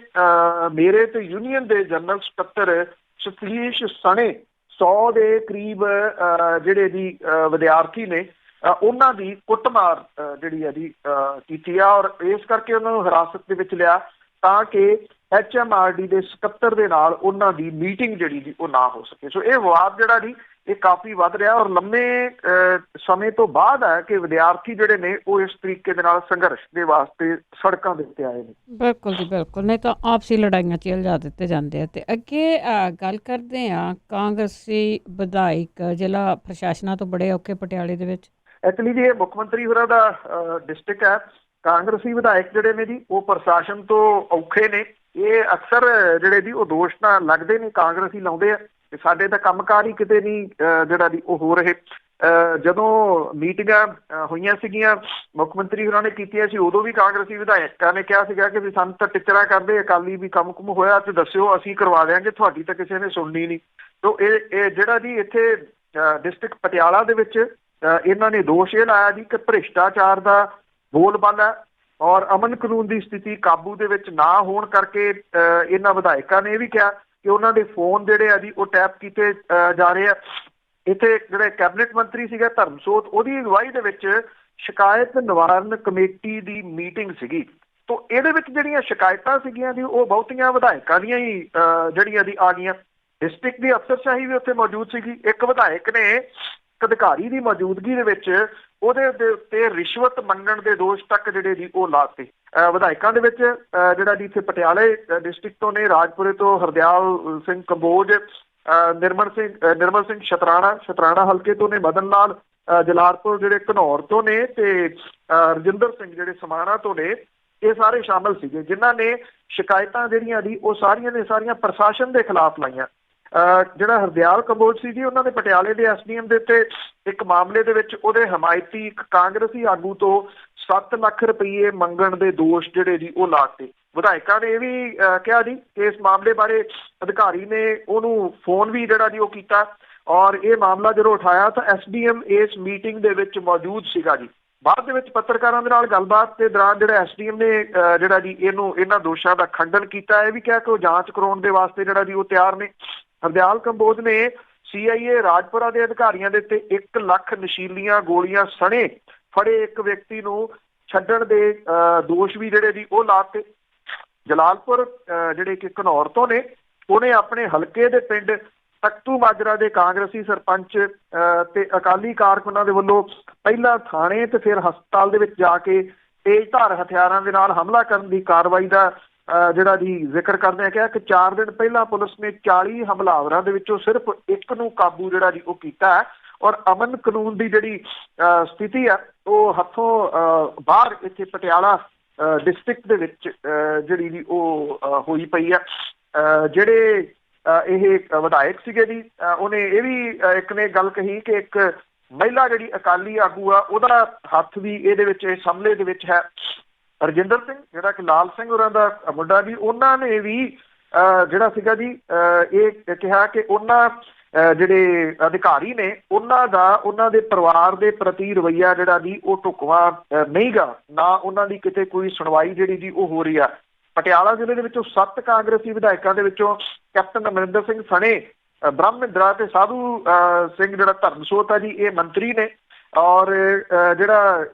ਮੇਰੇ ਤੇ ਯੂਨੀਅਨ ਦੇ ਜਨਰਲ ਸਕੱਤਰ ਸਤੀਸ਼ ਸਣੇ 100 ਦੇ ਕਰੀਬ ਜਿਹੜੇ ਜੀ ਵਿਦਿਆਰਥੀ ਨੇ ਉਹਨਾਂ ਦੀ ਕੁੱਟਮਾਰ ਜਿਹੜੀ ਹੈ ਜੀ ਕੀਤੀ ਆ ਔਰ ਇਸ ਕਰਕੇ ਉਹਨਾਂ ਨੂੰ ਹਿਰਾਸਤ ਦੇ ਵਿੱਚ ਲਿਆ ਤਾਂ ਕਿ HMRD ਦੇ ਸਕੱਤਰ ਦੇ ਨਾਲ ਉਹਨਾਂ ਦੀ ਮੀਟਿੰਗ ਜਿਹੜੀ ਜੀ ਉਹ ਨਾ ਹੋ ਸਕੇ। ਸੋ ਇਹ ਵਿਵਾਦ ਜਿਹੜਾ ਜੀ ਇਹ ਕਾਫੀ ਵੱਧ ਰਿਹਾ ਔਰ ਲੰਮੇ ਸਮੇਂ ਤੋਂ ਬਾਅਦ ਹੈ ਕਿ ਵਿਦਿਆਰਥੀ ਜਿਹੜੇ ਨੇ ਉਹ ਇਸ ਤਰੀਕੇ ਦੇ ਨਾਲ ਸੰਘਰਸ਼ ਦੇ ਵਾਸਤੇ ਸੜਕਾਂ ਦੇ ਉੱਤੇ ਆਏ ਨੇ। ਬਿਲਕੁਲ ਜੀ ਬਿਲਕੁਲ, ਨਹੀਂ ਤਾਂ ਆਪਸੀ ਲੜਾਈਆਂ 'ਚ ਉਲਝਾ ਦਿੱਤੇ ਜਾਂਦੇ ਆ। ਅਤੇ ਅੱਗੇ ਗੱਲ ਕਰਦੇ ਹਾਂ ਕਾਂਗਰਸੀ ਵਿਧਾਇਕ ਜ਼ਿਲ੍ਹਾ ਪ੍ਰਸ਼ਾਸਨਾਂ ਤੋਂ ਬੜੇ ਔਖੇ ਪਟਿਆਲੇ ਦੇ ਵਿੱਚ। ਐਕਚੁਅਲੀ ਜੀ ਇਹ ਮੁੱਖ ਮੰਤਰੀ ਹੋਰਾਂ ਦਾ ਡਿਸਟ੍ਰਿਕਟ ਹੈ। ਕਾਂਗਰਸੀ ਵਿਧਾਇਕ ਜਿਹੜੇ ਨੇ ਜੀ ਉਹ ਪ੍ਰਸ਼ਾਸਨ ਤੋਂ ਔਖੇ ਨੇ। ਇਹ ਅਕਸਰ ਜਿਹੜੇ ਜੀ ਉਹ ਦੋਸ਼ ਤਾਂ ਲੱਗਦੇ ਨੇ ਕਾਂਗਰਸੀ ਲਾਉਂਦੇ ਆ ਕਿ ਸਾਡੇ ਤਾਂ ਕੰਮਕਾਰ ਹੀ ਕਿਤੇ ਨਹੀਂ ਜਿਹੜਾ ਜੀ ਉਹ ਹੋ ਰਹੇ। ਜਦੋਂ ਮੀਟਿੰਗਾਂ ਹੋਈਆਂ ਸੀਗੀਆਂ ਮੁੱਖ ਮੰਤਰੀ ਹੋਰਾਂ ਨੇ ਕੀਤੀਆਂ ਸੀ ਉਦੋਂ ਵੀ ਕਾਂਗਰਸੀ ਵਿਧਾਇਕਾਂ ਨੇ ਕਿਹਾ ਸੀਗਾ ਕਿ ਵੀ ਸਾਨੂੰ ਤਾਂ ਟਿੱਚਰਾਂ ਕਰਦੇ ਅਕਾਲੀ ਵੀ ਕੰਮ ਕੁਮ ਹੋਇਆ ਤੇ ਦੱਸਿਓ ਅਸੀਂ ਕਰਵਾ ਦਿਆਂਗੇ, ਤੁਹਾਡੀ ਤਾਂ ਕਿਸੇ ਨੇ ਸੁਣਨੀ ਨਹੀਂ। ਤੋ ਇਹ ਜਿਹੜਾ ਜੀ ਇੱਥੇ ਡਿਸਟ੍ਰਿਕਟ ਪਟਿਆਲਾ ਦੇ ਵਿੱਚ ਇਹਨਾਂ ਨੇ ਦੋਸ਼ ਇਹ ਲਾਇਆ ਜੀ ਕਿ ਭ੍ਰਿਸ਼ਟਾਚਾਰ ਦਾ ਬੋਲਬਾਲਾ ਔਰ ਅਮਨ ਕਾਨੂੰਨ ਦੀ ਸਥਿਤੀ ਕਾਬੂ ਦੇ ਵਿੱਚ ਨਾ ਹੋਣ ਕਰਕੇ ਇਹਨਾਂ ਵਿਧਾਇਕਾਂ ਨੇ ਇਹ ਵੀ ਕਿਹਾ ਕਿ ਉਹਨਾਂ ਦੇ ਫੋਨ ਜਿਹੜੇ ਆ ਜੀ ਉਹ ਟੈਪ ਕੀਤੇ ਜਾ ਰਹੇ ਆ। ਇੱਥੇ ਜਿਹੜੇ ਕੈਬਨਿਟ ਮੰਤਰੀ ਸੀਗਾ ਧਰਮਸੋਤ, ਉਹਦੀ ਅਗਵਾਈ ਦੇ ਵਿੱਚ ਸ਼ਿਕਾਇਤ ਨਿਵਾਰਨ ਕਮੇਟੀ ਦੀ ਮੀਟਿੰਗ ਸੀਗੀ। ਤੋ ਇਹਦੇ ਵਿੱਚ ਜਿਹੜੀਆਂ ਸ਼ਿਕਾਇਤਾਂ ਸੀਗੀਆਂ ਜੀ ਉਹ ਬਹੁਤੀਆਂ ਵਿਧਾਇਕਾਂ ਦੀਆਂ ਹੀ ਜਿਹੜੀਆਂ ਜੀ ਆ ਗਈਆਂ। ਡਿਸਟ੍ਰਿਕਟ ਦੀ ਅਫਸਰਸ਼ਾਹੀ ਵੀ ਉੱਥੇ ਮੌਜੂਦ ਸੀਗੀ। ਇੱਕ ਵਿਧਾਇਕ ਨੇ ਅਧਿਕਾਰੀ ਦੀ ਮੌਜੂਦਗੀ ਦੇ ਵਿੱਚ ਉਹਦੇ ਦੇ ਉੱਤੇ ਰਿਸ਼ਵਤ ਮੰਗਣ ਦੇ ਦੋਸ਼ ਤੱਕ ਜਿਹੜੇ ਜੀ ਉਹ ਲਾਤੇ। ਵਿਧਾਇਕਾਂ ਦੇ ਵਿੱਚ ਜਿਹੜਾ ਜੀ ਇੱਥੇ ਪਟਿਆਲੇ ਡਿਸਟ੍ਰਿਕਟ ਤੋਂ ਨੇ, ਰਾਜਪੁਰੇ ਤੋਂ ਹਰਦਿਆਲ ਸਿੰਘ ਕੰਬੋਜ, ਨਿਰਮਲ ਸਿੰਘ ਸ਼ਤਰਾਣਾ ਹਲਕੇ ਤੋਂ ਨੇ, ਮਦਨ ਲਾਲ ਜਲਾਲਪੁਰ ਜਿਹੜੇ ਘਨੌਰ ਤੋਂ ਨੇ ਤੇ ਰਜਿੰਦਰ ਸਿੰਘ ਜਿਹੜੇ ਸਮਾਣਾ ਤੋਂ ਨੇ। ਇਹ ਸਾਰੇ ਸ਼ਾਮਲ ਸੀਗੇ ਜਿਨ੍ਹਾਂ ਨੇ ਸ਼ਿਕਾਇਤਾਂ ਜਿਹੜੀਆਂ ਜੀ ਉਹ ਸਾਰੀਆਂ ਦੇ ਸਾਰੀਆਂ ਪ੍ਰਸ਼ਾਸਨ ਦੇ ਖਿਲਾਫ ਲਾਈਆਂ। ਜਿਹੜਾ ਹਰਦਿਆਲ ਕੰਬੋਜ ਸੀ ਜੀ ਉਹਨਾਂ ਦੇ ਪਟਿਆਲੇ ਦੇ SDM ਦੇ ਉੱਤੇ ਇੱਕ ਮਾਮਲੇ ਦੇ ਵਿੱਚ ਉਹਦੇ ਹਮਾਇਤੀ ਇੱਕ ਕਾਂਗਰਸੀ ਆਗੂ ਤੋਂ 7 ਲੱਖ ਰੁਪਏ ਮੰਗਣ ਦੇ ਦੋਸ਼ ਜਿਹੜੇ ਜੀ ਉਹ ਲਾਤੇ। ਵਿਧਾਇਕਾਂ ਨੇ ਇਹ ਵੀ ਕਿਹਾ ਜੀ ਕਿ ਇਸ ਮਾਮਲੇ ਬਾਰੇ ਅਧਿਕਾਰੀ ਨੇ ਉਹਨੂੰ ਫੋਨ ਵੀ ਜਿਹੜਾ ਜੀ ਉਹ ਕੀਤਾ ਔਰ ਇਹ ਮਾਮਲਾ ਜਦੋਂ ਉਠਾਇਆ ਤਾਂ SDM ਇਸ ਮੀਟਿੰਗ ਦੇ ਵਿੱਚ ਮੌਜੂਦ ਸੀਗਾ ਜੀ। ਬਾਅਦ ਦੇ ਵਿੱਚ ਪੱਤਰਕਾਰਾਂ ਦੇ ਨਾਲ ਗੱਲਬਾਤ ਦੇ ਦੌਰਾਨ ਜਿਹੜਾ SDM ਨੇ ਜਿਹੜਾ ਜੀ ਇਹਨਾਂ ਦੋਸ਼ਾਂ ਦਾ ਖੰਡਨ ਕੀਤਾ। ਇਹ ਵੀ ਕਿਹਾ ਕਿ ਉਹ ਜਾਂਚ ਕਰਾਉਣ ਦੇ ਵਾਸਤੇ ਜਿਹੜਾ ਜੀ ਉਹ ਤਿਆਰ ਨੇ। ਹਰਦਿਆਲ ਕੰਬੋਜ ਨੇ CIA ਰਾਜਪੁਰਾ ਦੇ ਅਧਿਕਾਰੀਆਂ ਦੇ ਉੱਤੇ 1 ਲੱਖ ਨਸ਼ੀਲੀਆਂ ਗੋਲੀਆਂ ਸਣੇ ਫੜੇ ਇੱਕ ਵਿਅਕਤੀ ਨੂੰ ਛੱਡਣ ਦੇ ਦੋਸ਼ ਵੀ ਜਿਹੜੇ ਜੀ ਉਹ ਲਾਤੇ। ਜਲਾਲਪੁਰ ਜਿਹੜੇ ਕਿ ਘਨੌਰ ਤੋਂ ਨੇ, ਉਹਨੇ ਆਪਣੇ ਹਲਕੇ ਦੇ ਪਿੰਡ ਤਖਤੂ ਮਾਜਰਾ ਦੇ ਕਾਂਗਰਸੀ ਸਰਪੰਚ ਤੇ ਅਕਾਲੀ ਕਾਰਕੁਨਾਂ ਦੇ ਵੱਲੋਂ ਪਹਿਲਾਂ ਥਾਣੇ ਤੇ ਫਿਰ ਹਸਪਤਾਲ ਦੇ ਵਿੱਚ ਜਾ ਕੇ ਤੇਜ਼ਧਾਰ ਹਥਿਆਰਾਂ ਦੇ ਨਾਲ ਹਮਲਾ ਕਰਨ ਦੀ ਕਾਰਵਾਈ ਦਾ ਜਿਹੜਾ ਜੀ ਜ਼ਿਕਰ ਕਰਦਿਆਂ ਕਿਹਾ ਕਿ 4 ਦਿਨ ਪਹਿਲਾਂ ਪੁਲਿਸ ਨੇ 40 ਹਮਲਾਵਰਾਂ ਦੇ ਵਿੱਚੋਂ ਸਿਰਫ ਇੱਕ ਨੂੰ ਕਾਬੂ ਜਿਹੜਾ ਜੀ ਉਹ ਕੀਤਾ ਹੈ ਔਰ ਅਮਨ ਕਾਨੂੰਨ ਦੀ ਜਿਹੜੀ ਸਥਿਤੀ ਆ ਉਹ ਹੱਥੋਂ ਬਾਹਰ ਇੱਥੇ ਪਟਿਆਲਾ ਡਿਸਟ੍ਰਿਕਟ ਦੇ ਵਿੱਚ ਜਿਹੜੀ ਜੀ ਉਹ ਹੋਈ ਪਈ ਆ। ਜਿਹੜੇ ਇਹ ਵਿਧਾਇਕ ਸੀਗੇ ਜੀ ਉਹਨੇ ਇਹ ਵੀ ਇੱਕ ਨੇ ਗੱਲ ਕਹੀ ਕਿ ਇੱਕ ਮਹਿਲਾ ਜਿਹੜੀ ਅਕਾਲੀ ਆਗੂ ਆ ਉਹਦਾ ਹੱਥ ਵੀ ਇਹਦੇ ਵਿੱਚ ਇਸ ਹਮਲੇ ਦੇ ਵਿੱਚ ਹੈ। ਰਜਿੰਦਰ ਸਿੰਘ ਜਿਹੜਾ ਕਿ ਲਾਲ ਸਿੰਘ ਹੋਰਾਂ ਦਾ ਮੁੰਡਾ ਜੀ ਉਹਨਾਂ ਨੇ ਵੀ ਜਿਹੜਾ ਸੀਗਾ ਜੀ ਇਹ ਕਿਹਾ ਕਿ ਉਹਨਾਂ ਜਿਹੜੇ ਅਧਿਕਾਰੀ ਨੇ ਉਹਨਾਂ ਦੇ ਪਰਿਵਾਰ ਦੇ ਪ੍ਰਤੀ ਰਵੱਈਆ ਜਿਹੜਾ ਜੀ ਉਹ ਢੁਕਵਾਂ ਨਹੀਂ ਗਾ, ਨਾ ਉਹਨਾਂ ਦੀ ਕਿਤੇ ਕੋਈ ਸੁਣਵਾਈ ਜਿਹੜੀ ਜੀ ਉਹ ਹੋ ਰਹੀ ਆ। ਪਟਿਆਲਾ ਜ਼ਿਲ੍ਹੇ ਦੇ ਵਿੱਚੋਂ 7 ਕਾਂਗਰਸੀ ਵਿਧਾਇਕਾਂ ਦੇ ਵਿੱਚੋਂ ਕੈਪਟਨ ਅਮਰਿੰਦਰ ਸਿੰਘ ਸਣੇ, ਬ੍ਰਹਮਿੰਦਰਾ ਤੇ ਸਾਧੂ ਸਿੰਘ ਜਿਹੜਾ ਧਰਮਸੋਤ ਆ ਜੀ ਇਹ ਮੰਤਰੀ ਨੇ ਔਰ ਜਿਹੜਾ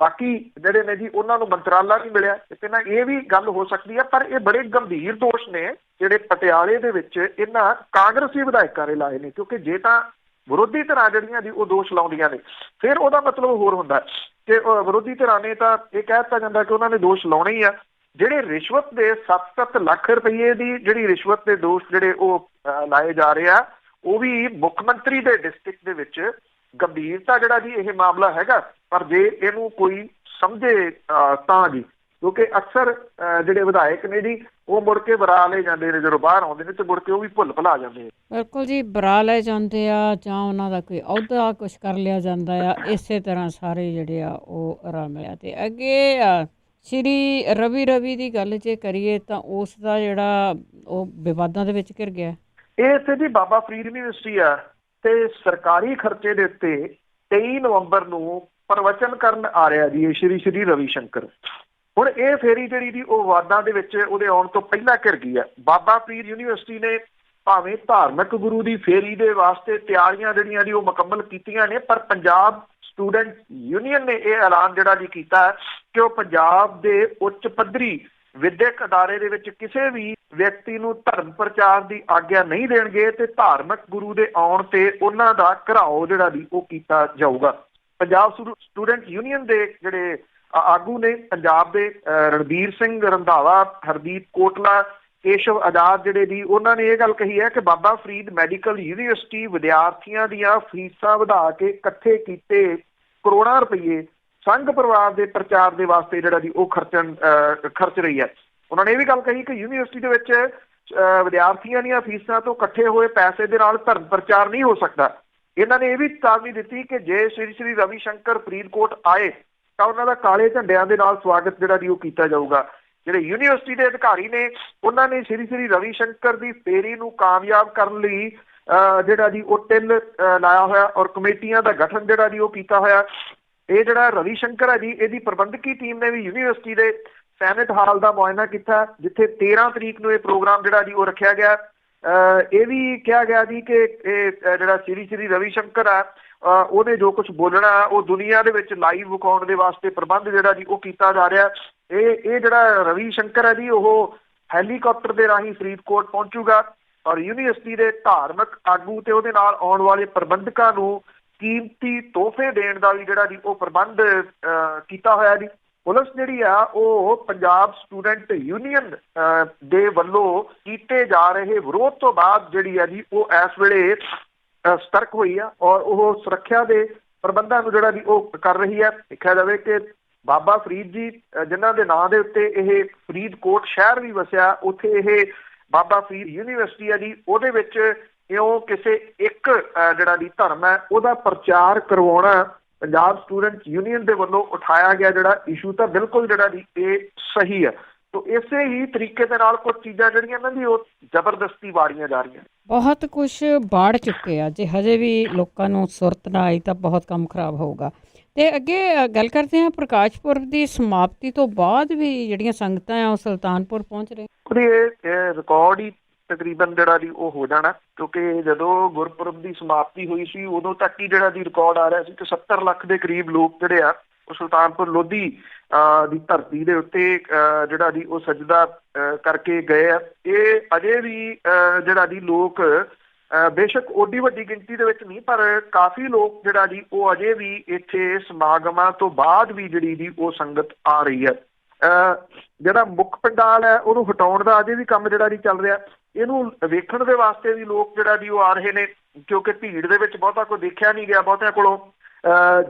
ਬਾਕੀ ਜਿਹੜੇ ਨੇ ਜੀ ਉਹਨਾਂ ਨੂੰ ਮੰਤਰਾਲਾ ਨਹੀਂ ਮਿਲਿਆ। ਤੇ ਨਾ ਇਹ ਵੀ ਗੱਲ ਹੋ ਸਕਦੀ ਹੈ, ਪਰ ਇਹ ਬੜੇ ਗੰਭੀਰ ਦੋਸ਼ ਨੇ ਜਿਹੜੇ ਪਟਿਆਲੇ ਦੇ ਵਿੱਚ ਇਹਨਾਂ ਕਾਂਗਰਸੀ ਵਿਧਾਇਕਾਂ ਨੇ ਲਾਏ ਨੇ, ਕਿਉਂਕਿ ਜੇ ਤਾਂ ਵਿਰੋਧੀ ਧਿਰਾਂ ਜਿਹੜੀਆਂ ਜੀ ਉਹ ਦੋਸ਼ ਲਾਉਂਦੀਆਂ ਨੇ ਫਿਰ ਉਹਦਾ ਮਤਲਬ ਹੋਰ ਹੁੰਦਾ ਕਿ ਵਿਰੋਧੀ ਧਿਰਾਂ ਨੇ ਤਾਂ ਇਹ ਕਹਿ ਦਿੱਤਾ ਜਾਂਦਾ ਕਿ ਉਹਨਾਂ ਨੇ ਦੋਸ਼ ਲਾਉਣੇ ਹੀ ਆ। ਜਿਹੜੇ ਰਿਸ਼ਵਤ ਦੇ 7-7 ਲੱਖ ਰੁਪਏ ਦੀ ਜਿਹੜੀ ਰਿਸ਼ਵਤ ਦੇ ਦੋਸ਼ ਜਿਹੜੇ ਉਹ ਲਾਏ ਜਾ ਰਹੇ ਆ ਉਹ ਵੀ ਮੁੱਖ ਮੰਤਰੀ ਦੇ ਡਿਸਟ੍ਰਿਕਟ ਦੇ ਵਿੱਚ ਗੰਭੀਰਤਾ ਜਿਹੜਾ ਜੀ ਇਹ ਮਾਮਲਾ ਹੈਗਾ। ਪਰ ਜੇ ਇਹਨੂੰ ਕੋਈ ਸਮਝੇ ਤਾਂ ਜੀ, ਕਿਉਂਕਿ ਅਕਸਰ ਜਿਹੜੇ ਵਿਧਾਇਕ ਨੇ ਜੀ ਉਹ ਮੁੜ ਕੇ ਬਰਾ ਲੈ ਜਾਂਦੇ ਨੇ, ਜਦੋਂ ਬਾਹਰ ਆਉਂਦੇ ਨੇ ਤੇ ਮੁੜ ਕੇ ਉਹ ਵੀ ਭੁੱਲ ਭੁਲਾ ਜਾਂਦੇ ਨੇ। ਬਿਲਕੁਲ ਜੀ, ਬਰਾ ਲੈ ਜਾਂਦੇ ਆ ਜਾਂ ਉਹਨਾਂ ਦਾ ਕੋਈ ਅਹੁਦਾ ਕੁਛ ਕਰ ਲਿਆ ਜਾਂਦਾ ਆ। ਇਸੇ ਤਰ੍ਹਾਂ ਸਾਰੇ ਜਿਹੜੇ ਆ ਉਹ ਰਲ ਮਿਲਿਆ। ਤੇ ਅੱਗੇ ਸ਼੍ਰੀ ਰਵੀ ਦੀ ਗੱਲ ਜੇ ਕਰੀਏ ਤਾਂ ਉਸ ਦਾ ਜਿਹੜਾ ਉਹ ਵਿਵਾਦਾਂ ਦੇ ਵਿੱਚ ਘਿਰ ਗਿਆ। ਇਹ ਇੱਥੇ ਜੀ ਬਾਬਾ ਫਰੀਦ ਯੂਨੀਵਰਸਿਟੀ ਆ ਤੇ ਸਰਕਾਰੀ ਖਰਚੇ ਦੇ ਉੱਤੇ 23 ਨਵੰਬਰ ਨੂੰ ਪ੍ਰਵਚਨ ਕਰਨ ਆ ਰਿਹਾ ਜੀ ਸ਼੍ਰੀ ਰਵੀ ਸ਼ੰਕਰ। ਹੁਣ ਇਹ ਫੇਰੀ ਜਿਹੜੀ ਜੀ ਉਹ ਵਿਵਾਦਾਂ ਦੇ ਵਿੱਚ ਉਹਦੇ ਆਉਣ ਤੋਂ ਪਹਿਲਾਂ ਘਿਰ ਗਈ ਹੈ। ਬਾਬਾ ਫਰੀਦ ਯੂਨੀਵਰਸਿਟੀ ਨੇ ਭਾਵੇਂ ਧਾਰਮਿਕ ਗੁਰੂ ਦੀ ਫੇਰੀ ਦੇ ਵਾਸਤੇ ਤਿਆਰੀਆਂ ਜਿਹੜੀਆਂ ਜੀ ਉਹ ਮੁਕੰਮਲ ਕੀਤੀਆਂ ਨੇ, ਪਰ ਪੰਜਾਬ ਸਟੂਡੈਂਟ ਯੂਨੀਅਨ ਨੇ ਇਹ ਐਲਾਨ ਜਿਹੜਾ ਜੀ ਕੀਤਾ ਕਿ ਉਹ ਪੰਜਾਬ ਦੇ ਉੱਚ ਪੱਧਰੀ ਵਿਦਿਅਕ ਅਦਾਰੇ ਦੇ ਵਿੱਚ ਕਿਸੇ ਵੀ ਵਿਅਕਤੀ ਨੂੰ ਧਰਮ ਪ੍ਰਚਾਰ ਦੀ ਆਗਿਆ ਨਹੀਂ ਦੇਣਗੇ ਤੇ ਧਾਰਮਿਕ ਗੁਰੂ ਦੇ ਆਉਣ ਤੇ ਉਹਨਾਂ ਦਾ ਘਿਰਾਓ ਜਿਹੜਾ ਵੀ ਉਹ ਕੀਤਾ ਜਾਊਗਾ। ਪੰਜਾਬ ਸਟੂਡੈਂਟ ਯੂਨੀਅਨ ਦੇ ਜਿਹੜੇ ਆਗੂ ਨੇ ਪੰਜਾਬ ਦੇ ਰਣਬੀਰ ਸਿੰਘ ਰੰਧਾਵਾ, ਹਰਦੀਪ ਕੋਟਲਾ, ਕੇਸ਼ਵ ਆਜ਼ਾਦ ਜਿਹੜੇ ਦੀ ਉਹਨਾਂ ਨੇ ਇਹ ਗੱਲ ਕਹੀ ਹੈ ਕਿ ਬਾਬਾ ਫਰੀਦ ਮੈਡੀਕਲ ਯੂਨੀਵਰਸਿਟੀ ਵਿਦਿਆਰਥੀਆਂ ਦੀਆਂ ਫੀਸਾਂ ਵਧਾ ਕੇ ਇਕੱਠੇ ਕੀਤੇ ਕਰੋੜਾਂ ਰੁਪਏ ਸੰਘ ਪਰਿਵਾਰ ਦੇ ਪ੍ਰਚਾਰ ਦੇ ਵਾਸਤੇ ਜਿਹੜਾ ਜੀ ਉਹ ਖਰਚ ਰਹੀ ਹੈ। ਉਹਨਾਂ ਨੇ ਇਹ ਵੀ ਗੱਲ ਕਹੀ ਕਿ ਯੂਨੀਵਰਸਿਟੀ ਦੇ ਵਿੱਚ ਵਿਦਿਆਰਥੀਆਂ ਦੀਆਂ ਫੀਸਾਂ ਤੋਂ ਇਕੱਠੇ ਹੋਏ ਪੈਸੇ ਦੇ ਨਾਲ ਧਰਮ ਪ੍ਰਚਾਰ ਨਹੀਂ ਹੋ ਸਕਦਾ। ਇਹਨਾਂ ਨੇ ਇਹ ਵੀ ਚੇਤਾਵਨੀ ਦਿੱਤੀ ਕਿ ਜੇ ਸ਼੍ਰੀ ਰਵੀ ਸ਼ੰਕਰ ਫਰੀਦਕੋਟ ਆਏ ਤਾਂ ਉਹਨਾਂ ਦਾ ਕਾਲੇ ਝੰਡਿਆਂ ਦੇ ਨਾਲ ਸਵਾਗਤ ਜਿਹੜਾ ਜੀ ਉਹ ਕੀਤਾ ਜਾਊਗਾ। ਜਿਹੜੇ ਯੂਨੀਵਰਸਿਟੀ ਦੇ ਅਧਿਕਾਰੀ ਨੇ ਉਹਨਾਂ ਨੇ ਸ਼੍ਰੀ ਰਵੀ ਸ਼ੰਕਰ ਦੀ ਫੇਰੀ ਨੂੰ ਕਾਮਯਾਬ ਕਰਨ ਲਈ ਜਿਹੜਾ ਜੀ ਉਹ ਟਿੱਲ ਲਾਇਆ ਹੋਇਆ ਔਰ ਕਮੇਟੀਆਂ ਦਾ ਗਠਨ ਜਿਹੜਾ ਜੀ ਉਹ ਕੀਤਾ ਹੋਇਆ। ਇਹ ਜਿਹੜਾ ਰਵੀ ਸ਼ੰਕਰ ਹੈ ਜੀ ਇਹਦੀ ਪ੍ਰਬੰਧਕੀ ਟੀਮ ਨੇ ਵੀ ਯੂਨੀਵਰਸਿਟੀ ਦੇ ਸੈਨੇਟ ਹਾਲ ਦਾ ਮੁਆਇਨਾ ਕੀਤਾ, ਜਿੱਥੇ 13 ਤਰੀਕ ਨੂੰ ਇਹ ਪ੍ਰੋਗਰਾਮ ਜਿਹੜਾ ਜੀ ਉਹ ਰੱਖਿਆ ਗਿਆ। ਇਹ ਵੀ ਕਿਹਾ ਗਿਆ ਜੀ ਕਿ ਇਹ ਜਿਹੜਾ ਸ਼੍ਰੀ ਰਵੀ ਸ਼ੰਕਰ ਆ ਉਹਨੇ ਜੋ ਕੁਝ ਬੋਲਣਾ ਉਹ ਦੁਨੀਆ ਦੇ ਵਿੱਚ ਲਾਈਵ ਵਿਖਾਉਣ ਦੇ ਵਾਸਤੇ ਪ੍ਰਬੰਧ ਜਿਹੜਾ ਜੀ ਉਹ ਕੀਤਾ ਜਾ ਰਿਹਾ। ਇਹ ਜਿਹੜਾ ਰਵੀ ਸ਼ੰਕਰ ਹੈ ਜੀ ਉਹ ਹੈਲੀਕਾਪਟਰ ਦੇ ਰਾਹੀਂ ਫਰੀਦਕੋਟ ਪਹੁੰਚੂਗਾ ਔਰ ਯੂਨੀਵਰਸਿਟੀ ਦੇ ਧਾਰਮਿਕ ਆਗੂ ਤੇ ਉਹਦੇ ਨਾਲ ਆਉਣ ਵਾਲੇ ਪ੍ਰਬੰਧਕਾਂ ਨੂੰ ਕੀਮਤੀ ਤੋਹਫੇ ਦੇਣ ਦਾ ਵੀ ਜਿਹੜਾ ਜੀ ਉਹ ਪ੍ਰਬੰਧ ਕੀਤਾ ਹੋਇਆ ਜੀ। ਪੁਲਿਸ ਜਿਹੜੀ ਆ ਉਹ ਪੰਜਾਬ ਸਟੂਡੈਂਟ ਯੂਨੀਅਨ ਦੇ ਵੱਲੋਂ ਕੀਤੇ ਜਾ ਰਹੇ ਵਿਰੋਧ ਤੋਂ ਬਾਅਦ ਜਿਹੜੀ ਆ ਜੀ ਉਹ ਇਸ ਵੇਲੇ ਸਤਰਕ ਹੋਈ ਆ ਔਰ ਉਹ ਸੁਰੱਖਿਆ ਦੇ ਪ੍ਰਬੰਧਾਂ ਨੂੰ ਜਿਹੜਾ ਜੀ ਉਹ ਕਰ ਰਹੀ ਹੈ। ਦੇਖਿਆ ਜਾਵੇ ਕਿ ਬਾਬਾ ਫਰੀਦ ਜੀ ਜਿਨ੍ਹਾਂ ਦੇ ਨਾਂ ਦੇ ਉੱਤੇ ਇਹ ਫਰੀਦਕੋਟ ਸ਼ਹਿਰ ਵੀ ਵਸਿਆ, ਉੱਥੇ ਇਹ ਬਾਬਾ ਫਰੀਦ ਯੂਨੀਵਰਸਿਟੀ ਆ ਜੀ ਉਹਦੇ ਵਿੱਚ ਇਉਂ ਕਿਸੇ ਇੱਕ ਜਿਹੜਾ ਦੀ ਧਰਮ ਹੈ ਉਹਦਾ ਪ੍ਰਚਾਰ ਕਰਵਾਉਣਾ ਪੰਜਾਬ ਸਟੂਡੈਂਟ ਯੂਨੀਅਨ ਦੇ ਵੱਲੋਂ ਉਠਾਇਆ ਗਿਆ ਜਿਹੜਾ ਇਸ਼ੂ ਤਾਂ ਬਿਲਕੁਲ ਜਿਹੜਾ ਦੀ ਇਹ ਸਹੀ ਹੈ। ਤੋ ਇਸੇ ਹੀ ਤਰੀਕੇ ਦੇ ਨਾਲ ਕੁਝ ਚੀਜ਼ਾਂ ਜਿਹੜੀਆਂ ਇਹਨਾਂ ਦੀ ਉਹ ਜ਼ਬਰਦਸਤੀ ਵਾੜੀਆਂ ਜਾ ਰਹੀਆਂ। ਬਹੁਤ ਕੁਛ ਬਾੜ ਚੁੱਕੇ ਆ, ਜੇ ਹਜੇ ਵੀ ਲੋਕਾਂ ਨੂੰ ਸੁਰਤ ਨਾ ਆਈ ਤਾਂ ਬਹੁਤ ਕੰਮ ਖਰਾਬ ਹੋਊਗਾ। ਤੇ ਅੱਗੇ ਗੱਲ ਕਰਦੇ ਹਾਂ ਪ੍ਰਕਾਸ਼ ਪੁਰਬ ਦੀ ਸਮਾਪਤੀ ਤੋਂ ਬਾਅਦ ਵੀ ਜਿਹੜੀਆਂ ਸੰਗਤਾਂ ਆ ਉਹ ਸੁਲਤਾਨਪੁਰ ਪਹੁੰਚ ਰਹੇ। ਉਹਦੀ ਇਹ ਰਿਕਾਰਡ ਹੀ ਤਕਰੀਬਨ ਜਿਹੜਾ ਜੀ ਉਹ ਹੋ ਜਾਣਾ, ਕਿਉਂਕਿ ਜਦੋਂ ਗੁਰਪੁਰਬ ਦੀ ਸਮਾਪਤੀ ਹੋਈ ਸੀ ਉਦੋਂ ਤੱਕ ਹੀ ਜਿਹੜਾ ਜੀ ਰਿਕਾਰਡ ਆ ਰਿਹਾ ਸੀ ਕਿ 70 ਲੱਖ ਦੇ ਕਰੀਬ ਲੋਕ ਜਿਹੜੇ ਆ ਉਹ ਸੁਲਤਾਨਪੁਰ ਲੋਧੀ ਦੀ ਧਰਤੀ ਦੇ ਉੱਤੇ ਜਿਹੜਾ ਜੀ ਉਹ ਸਜਦਾ ਕਰਕੇ ਗਏ ਆ। ਇਹ ਅਜੇ ਵੀ ਜਿਹੜਾ ਜੀ ਲੋਕ ਬੇਸ਼ੱਕ ਓਡੀ ਵੱਡੀ ਗਿਣਤੀ ਦੇ ਵਿੱਚ ਨਹੀਂ, ਪਰ ਕਾਫੀ ਲੋਕ ਜਿਹੜਾ ਜੀ ਉਹ ਅਜੇ ਵੀ ਇੱਥੇ ਸਮਾਗਮਾਂ ਤੋਂ ਬਾਅਦ ਵੀ ਜਿਹੜੀ ਜੀ ਉਹ ਸੰਗਤ ਆ ਰਹੀ ਹੈ। ਜਿਹੜਾ ਮੁੱਖ ਪੰਡਾਲ ਹੈ ਉਹਨੂੰ ਹਟਾਉਣ ਦਾ ਅਜੇ ਵੀ ਕੰਮ ਜਿਹੜਾ ਜੀ ਚੱਲ ਰਿਹਾ। ਇਹਨੂੰ ਵੇਖਣ ਦੇ ਵਾਸਤੇ ਵੀ ਲੋਕ ਜਿਹੜਾ ਜੀ ਉਹ ਆ ਰਹੇ ਨੇ, ਕਿਉਂਕਿ ਭੀੜ ਦੇ ਵਿੱਚ ਬਹੁਤਾ ਕੋਈ ਦੇਖਿਆ ਨਹੀਂ ਗਿਆ ਬਹੁਤਿਆਂ ਕੋਲੋਂ।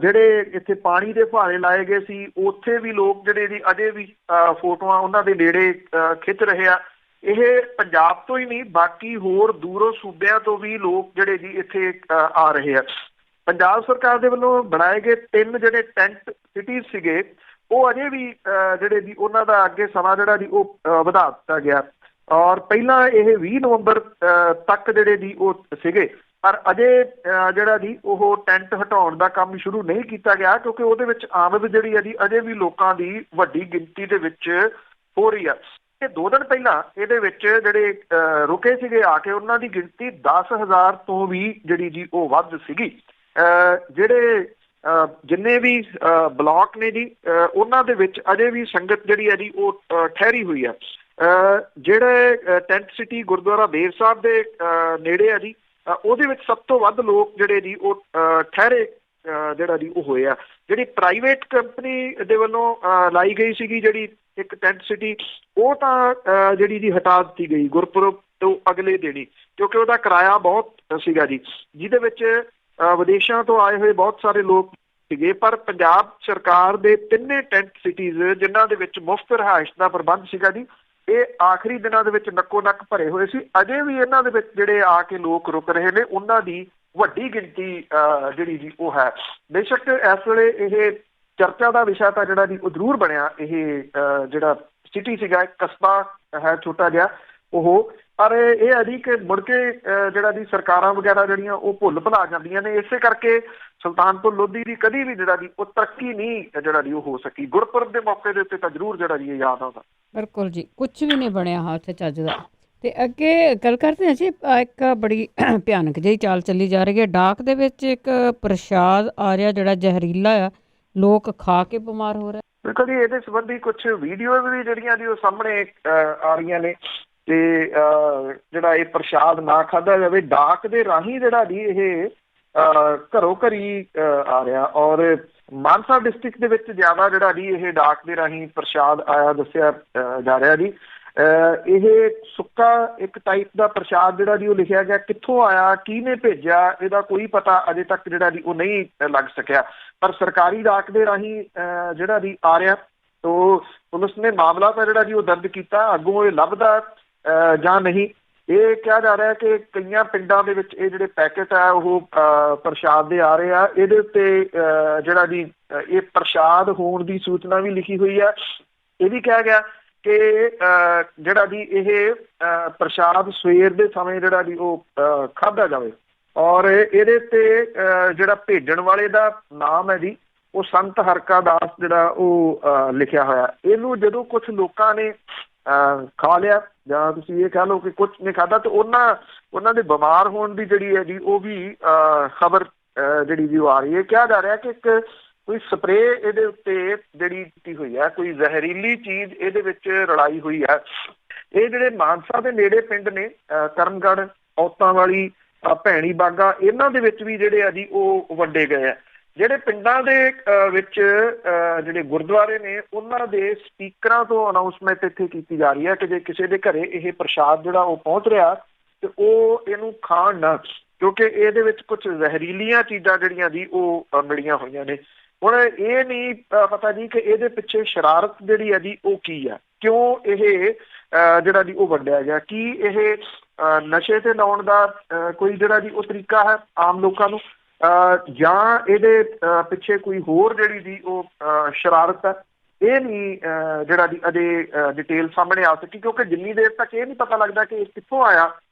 ਜਿਹੜੇ ਇੱਥੇ ਪਾਣੀ ਦੇ ਫੁਹਾਰੇ ਲਾਏ ਗਏ ਸੀ ਉੱਥੇ ਵੀ ਲੋਕ ਜਿਹੜੇ ਜੀ ਅਜੇ ਵੀ ਫੋਟੋਆਂ ਉਹਨਾਂ ਦੇ ਨੇੜੇ ਖਿੱਚ ਰਹੇ ਆ। ਇਹ ਪੰਜਾਬ ਤੋਂ ਹੀ ਨਹੀਂ, ਬਾਕੀ ਹੋਰ ਦੂਰੋਂ ਸੂਬਿਆਂ ਤੋਂ ਵੀ ਲੋਕ ਜਿਹੜੇ ਜੀ ਇੱਥੇ ਆ ਰਹੇ ਆ। ਪੰਜਾਬ ਸਰਕਾਰ ਦੇ ਵੱਲੋਂ ਬਣਾਏ ਗਏ 3 ਜਿਹੜੇ ਟੈਂਟ ਸਿਟੀਜ਼ ਸੀਗੇ ਉਹ ਅਜੇ ਵੀ ਜਿਹੜੇ ਜੀ ਉਹਨਾਂ ਦਾ ਅੱਗੇ ਸਮਾਂ ਜਿਹੜਾ ਜੀ ਉਹ ਵਧਾ ਦਿੱਤਾ ਗਿਆ, ਔਰ ਪਹਿਲਾਂ ਇਹ 20 ਨਵੰਬਰ ਤੱਕ ਜਿਹੜੇ ਜੀ ਉਹ ਸੀਗੇ, ਪਰ ਅਜੇ ਜਿਹੜਾ ਜੀ ਉਹ ਟੈਂਟ ਹਟਾਉਣ ਦਾ ਕੰਮ ਸ਼ੁਰੂ ਨਹੀਂ ਕੀਤਾ ਗਿਆ, ਕਿਉਂਕਿ ਉਹਦੇ ਵਿੱਚ ਆਮਦ ਜਿਹੜੀ ਹੈ ਜੀ ਅਜੇ ਵੀ ਲੋਕਾਂ ਦੀ ਵੱਡੀ ਗਿਣਤੀ ਦੇ ਵਿੱਚ ਹੋ ਰਹੀ ਆ। ਇਹ 2 ਦਿਨ ਪਹਿਲਾਂ ਇਹਦੇ ਵਿੱਚ ਜਿਹੜੇ ਰੁਕੇ ਸੀਗੇ ਆ ਕੇ ਉਹਨਾਂ ਦੀ ਗਿਣਤੀ 10,000 ਤੋਂ ਵੀ ਜਿਹੜੀ ਜੀ ਉਹ ਵੱਧ ਸੀਗੀ। ਜਿਹੜੇ ਜਿੰਨੇ ਵੀ ਬਲਾਕ ਨੇ ਜੀ ਉਹਨਾਂ ਦੇ ਵਿੱਚ ਅਜੇ ਵੀ ਸੰਗਤ ਜਿਹੜੀ ਹੈ ਜੀ ਉਹ ਠਹਿਰੀ ਹੋਈ ਆ। ਜਿਹੜੇ ਟੈਂਟ ਸਿਟੀ ਗੁਰਦੁਆਰਾ ਬੇਰ ਸਾਹਿਬ ਦੇ ਨੇੜੇ ਆ ਜੀ ਉਹਦੇ ਵਿੱਚ ਸਭ ਤੋਂ ਵੱਧ ਲੋਕ ਜਿਹੜੇ ਜੀ ਉਹ ਠਹਿਰੇ ਜਿਹੜਾ ਜੀ ਉਹ ਹੋਏ ਆ। ਜਿਹੜੀ ਪ੍ਰਾਈਵੇਟ ਕੰਪਨੀ ਦੇ ਵੱਲੋਂ ਲਾਈ ਗਈ ਸੀਗੀ ਜਿਹੜੀ ਇੱਕ ਟੈਂਟ ਸਿਟੀ, ਉਹ ਤਾਂ ਜਿਹੜੀ ਜੀ ਹਟਾ ਦਿੱਤੀ ਗਈ ਗੁਰਪੁਰਬ ਤੋਂ ਅਗਲੇ ਦਿਨ ਹੀ, ਕਿਉਂਕਿ ਉਹਦਾ ਕਿਰਾਇਆ ਬਹੁਤ ਸੀਗਾ ਜੀ, ਜਿਹਦੇ ਵਿੱਚ ਵਿਦੇਸ਼ਾਂ ਤੋਂ ਆਏ ਹੋਏ ਬਹੁਤ ਸਾਰੇ ਲੋਕ ਸੀਗੇ। ਪਰ ਪੰਜਾਬ ਸਰਕਾਰ ਦੇ 3 ਟੈਂਟ ਸਿਟੀਜ਼ ਜਿਨ੍ਹਾਂ ਦੇ ਵਿੱਚ ਮੁਫਤ ਰਿਹਾਇਸ਼ ਦਾ ਪ੍ਰਬੰਧ ਸੀਗਾ ਜੀ, ਇਹ ਆਖਰੀ ਦਿਨਾਂ ਦੇ ਵਿੱਚ ਨੱਕੋ ਨੱਕ ਭਰੇ ਹੋਏ ਸੀ। ਅਜੇ ਵੀ ਇਹਨਾਂ ਦੇ ਵਿੱਚ ਜਿਹੜੇ ਆ ਕੇ ਲੋਕ ਰੁਕ ਰਹੇ ਨੇ ਉਹਨਾਂ ਦੀ ਵੱਡੀ ਗਿਣਤੀ ਜਿਹੜੀ ਜੀ ਉਹ ਹੈ। ਬੇਸ਼ੱਕ ਇਸ ਵੇਲੇ ਇਹ ਚਰਚਾ ਦਾ ਵਿਸ਼ਾ ਤਾਂ ਜਿਹੜਾ ਜੀ ਉਹ ਜ਼ਰੂਰ ਬਣਿਆ। ਇਹ ਜਿਹੜਾ ਸਿਟੀ ਸੀਗਾ, ਇੱਕ ਕਸਬਾ ਹੈ ਛੋਟਾ ਜਿਹਾ ਉਹ, ਪਰ ਇਹ ਹੈ ਜੀ ਕਿ ਮੁੜ ਕੇ ਜਿਹੜਾ ਜੀ ਸਰਕਾਰਾਂ ਵਗੈਰਾ ਜਿਹੜੀਆਂ ਉਹ ਭੁੱਲ ਭੁਲਾ ਜਾਂਦੀਆਂ ਨੇ। ਇਸੇ ਕਰਕੇ ਸੁਲਤਾਨਪੁਰ ਲੋਧੀ ਦੀ ਕਦੀ ਵੀ ਜਿਹੜਾ ਜੀ ਉਹ ਤਰੱਕੀ ਨਹੀਂ ਜਿਹੜਾ ਜੀ ਉਹ ਹੋ ਸਕੀ। ਗੁਰਪੁਰਬ ਦੇ ਮੌਕੇ ਦੇ ਉੱਤੇ ਤਾਂ ਜ਼ਰੂਰ ਜਿਹੜਾ ਜੀ ਇਹ ਯਾਦ ਆਉਂਦਾ। ਬਿਲਕੁਲ ਜੀ, ਕੁਛ ਵੀ ਨਹੀਂ ਬਣਿਆ ਹਾਂ ਉੱਥੇ ਚੱਜ ਦਾ। ਤੇ ਅੱਗੇ ਗੱਲ ਕਰਦੇ ਹਾਂ ਜੀ, ਇੱਕ ਬੜੀ ਭਿਆਨਕ ਜਿਹੀ ਚਾਲ ਚੱਲੀ ਜਾ ਰਹੀ ਹੈ। ਡਾਕ ਦੇ ਵਿੱਚ ਇੱਕ ਪ੍ਰਸ਼ਾਦ ਆ ਰਿਹਾ ਜਿਹੜਾ ਜ਼ਹਿਰੀਲਾ ਆ, ਲੋਕ ਖਾ ਕੇ ਬਿਮਾਰ ਹੋ ਰਹੇ। ਬਿਲਕੁਲ ਜੀ, ਇਹਦੇ ਸੰਬੰਧੀ ਕੁਛ ਵੀਡੀਓਜ਼ ਵੀ ਜਿਹੜੀਆਂ ਜੀ ਉਹ ਸਾਹਮਣੇ ਆ ਰਹੀਆਂ ਨੇ। ਤੇ ਜਿਹੜਾ ਇਹ ਪ੍ਰਸ਼ਾਦ ਨਾ ਖਾਧਾ ਜਾਵੇ, ਡਾਕ ਦੇ ਰਾਹੀਂ ਜਿਹੜਾ ਜੀ ਇਹ ਘਰੋਂ ਘਰੀ ਆ ਰਿਹਾ। ਔਰ ਮਾਨਸਾ ਡਿਸਟ੍ਰਿਕਟ ਦੇ ਵਿੱਚ ਜ਼ਿਆਦਾ ਜਿਹੜਾ ਜੀ ਇਹ ਡਾਕ ਦੇ ਰਾਹੀਂ ਪ੍ਰਸ਼ਾਦ ਆਇਆ ਦੱਸਿਆ ਜਾ ਰਿਹਾ ਜੀ। ਇਹ ਸੁੱਕਾ ਇੱਕ ਟਾਈਪ ਦਾ ਪ੍ਰਸ਼ਾਦ ਜਿਹੜਾ ਜੀ ਉਹ ਲਿਖਿਆ ਗਿਆ, ਕਿੱਥੋਂ ਆਇਆ, ਕਿਹਨੇ ਭੇਜਿਆ, ਇਹਦਾ ਕੋਈ ਪਤਾ ਅਜੇ ਤੱਕ ਜਿਹੜਾ ਜੀ ਉਹ ਨਹੀਂ ਲੱਗ ਸਕਿਆ। ਪਰ ਸਰਕਾਰੀ ਡਾਕ ਦੇ ਰਾਹੀਂ ਜਿਹੜਾ ਜੀ ਆ ਰਿਹਾ, ਤੋ ਪੁਲਿਸ ਨੇ ਮਾਮਲਾ ਤਾਂ ਜਿਹੜਾ ਜੀ ਉਹ ਦਰਜ ਕੀਤਾ। ਅੱਗੋਂ ਇਹ ਲੱਭਦਾ ਜਾਂ ਨਹੀਂ, ਇਹ ਕਿਹਾ ਜਾ ਰਿਹਾ ਕਿ ਕਈਆਂ ਪਿੰਡਾਂ ਦੇ ਵਿੱਚ ਇਹ ਜਿਹੜੇ ਪੈਕੇਟ ਆ ਉਹ ਪ੍ਰਸ਼ਾਦ ਦੇ ਆ ਰਹੇ ਆ। ਇਹਦੇ ਉੱਤੇ ਜਿਹੜਾ ਜੀ ਇਹ ਪ੍ਰਸ਼ਾਦ ਹੋਣ ਦੀ ਸੂਚਨਾ ਵੀ ਲਿਖੀ ਹੋਈ ਆ। ਇਹ ਵੀ ਕਿਹਾ ਗਿਆ ਕਿ ਜਿਹੜਾ ਜੀ ਇਹ ਪ੍ਰਸ਼ਾਦ ਸਵੇਰ ਦੇ ਸਮੇਂ ਜਿਹੜਾ ਜੀ ਉਹ ਖਾਧਾ ਜਾਵੇ। ਔਰ ਇਹਦੇ ਤੇ ਜਿਹੜਾ ਭੇਜਣ ਵਾਲੇ ਦਾ ਨਾਮ ਹੈ ਜੀ ਉਹ ਸੰਤ ਹਰਕਾ ਦਾਸ ਜਿਹੜਾ ਉਹ ਲਿਖਿਆ ਹੋਇਆ। ਇਹਨੂੰ ਜਦੋਂ ਕੁਛ ਲੋਕਾਂ ਨੇ ਖਾ ਲਿਆ, ਜਾਂ ਤੁਸੀਂ ਇਹ ਕਹਿ ਲਓ ਕਿ ਕੁਛ ਨਹੀਂ ਖਾਧਾ, ਤੇ ਉਹਨਾਂ ਦੇ ਬਿਮਾਰ ਹੋਣ ਦੀ ਜਿਹੜੀ ਹੈ ਜੀ ਉਹ ਵੀ ਖਬਰ ਜਿਹੜੀ ਜੀ ਉਹ ਆ ਰਹੀ ਹੈ। ਕਿਹਾ ਜਾ ਰਿਹਾ ਕਿ ਇੱਕ ਕੋਈ ਸਪਰੇਅ ਇਹਦੇ ਉੱਤੇ ਜਿਹੜੀ ਕੀਤੀ ਹੋਈ ਹੈ, ਕੋਈ ਜ਼ਹਿਰੀਲੀ ਚੀਜ਼ ਇਹਦੇ ਵਿੱਚ ਰਲਾਈ ਹੋਈ ਹੈ। ਇਹ ਜਿਹੜੇ ਮਾਨਸਾ ਦੇ ਨੇੜੇ ਪਿੰਡ ਨੇ ਕਰਮਗੜ੍ਹ, ਔਤਾਂ ਵਾਲੀ, ਭੈਣੀ ਬਾਗਾ, ਇਹਨਾਂ ਦੇ ਵਿੱਚ ਵੀ ਜਿਹੜੇ ਆ ਜੀ ਉਹ ਵੰਡੇ ਗਏ ਆ। ਜਿਹੜੇ ਪਿੰਡਾਂ ਦੇ ਵਿੱਚ ਜਿਹੜੇ ਗੁਰਦੁਆਰੇ ਨੇ ਉਹਨਾਂ ਦੇ ਸਪੀਕਰਾਂ ਤੋਂ ਅਨਾਊਂਸਮੈਂਟ ਇੱਥੇ ਕੀਤੀ ਜਾ ਰਹੀ ਹੈ ਕਿ ਜੇ ਕਿਸੇ ਦੇ ਘਰੇ ਇਹ ਪ੍ਰਸ਼ਾਦ ਜਿਹੜਾ ਉਹ ਪਹੁੰਚ ਰਿਹਾ ਤੇ ਉਹ ਇਹਨੂੰ ਖਾਣ ਨਾ, ਕਿਉਂਕਿ ਇਹਦੇ ਵਿੱਚ ਕੁਝ ਜ਼ਹਿਰੀਲੀਆਂ ਚੀਜ਼ਾਂ ਜਿਹੜੀਆਂ ਜੀ ਉਹ ਮਿਲੀਆਂ ਹੋਈਆਂ ਨੇ। ਹੁਣ ਇਹ ਨਹੀਂ ਪਤਾ ਜੀ ਕਿ ਇਹਦੇ ਪਿੱਛੇ ਸ਼ਰਾਰਤ ਜਿਹੜੀ ਹੈ ਜੀ ਉਹ ਕੀ ਆ, ਕਿਉਂ ਇਹ ਜਿਹੜਾ ਜੀ ਉਹ ਵੰਡਿਆ ਗਿਆ। ਕੀ ਇਹ ਨਸ਼ੇ ਤੇ ਲਾਉਣ ਦਾ ਕੋਈ ਜਿਹੜਾ ਜੀ ਉਹ ਤਰੀਕਾ ਹੈ ਆਮ ਲੋਕਾਂ ਨੂੰ, ਜਾਂ ਇਹਦੇ ਪਿੱਛੇ ਕੋਈ ਹੋਰ ਜਿਹੜੀ ਜੀ ਉਹ ਸ਼ਰਾਰਤ ਹੈ, ਇਹ ਨਹੀਂ ਜਿਹੜਾ ਜੀ ਅਜੇ ਡਿਟੇਲ ਸਾਹਮਣੇ ਆ ਸਕੀ। ਕਿਉਂਕਿ ਜਿੰਨੀ ਦੇਰ ਤੱਕ ਇਹ ਨਹੀਂ ਪਤਾ ਲੱਗਦਾ ਕਿ ਇਹ ਕਿੱਥੋਂ ਆਇਆ,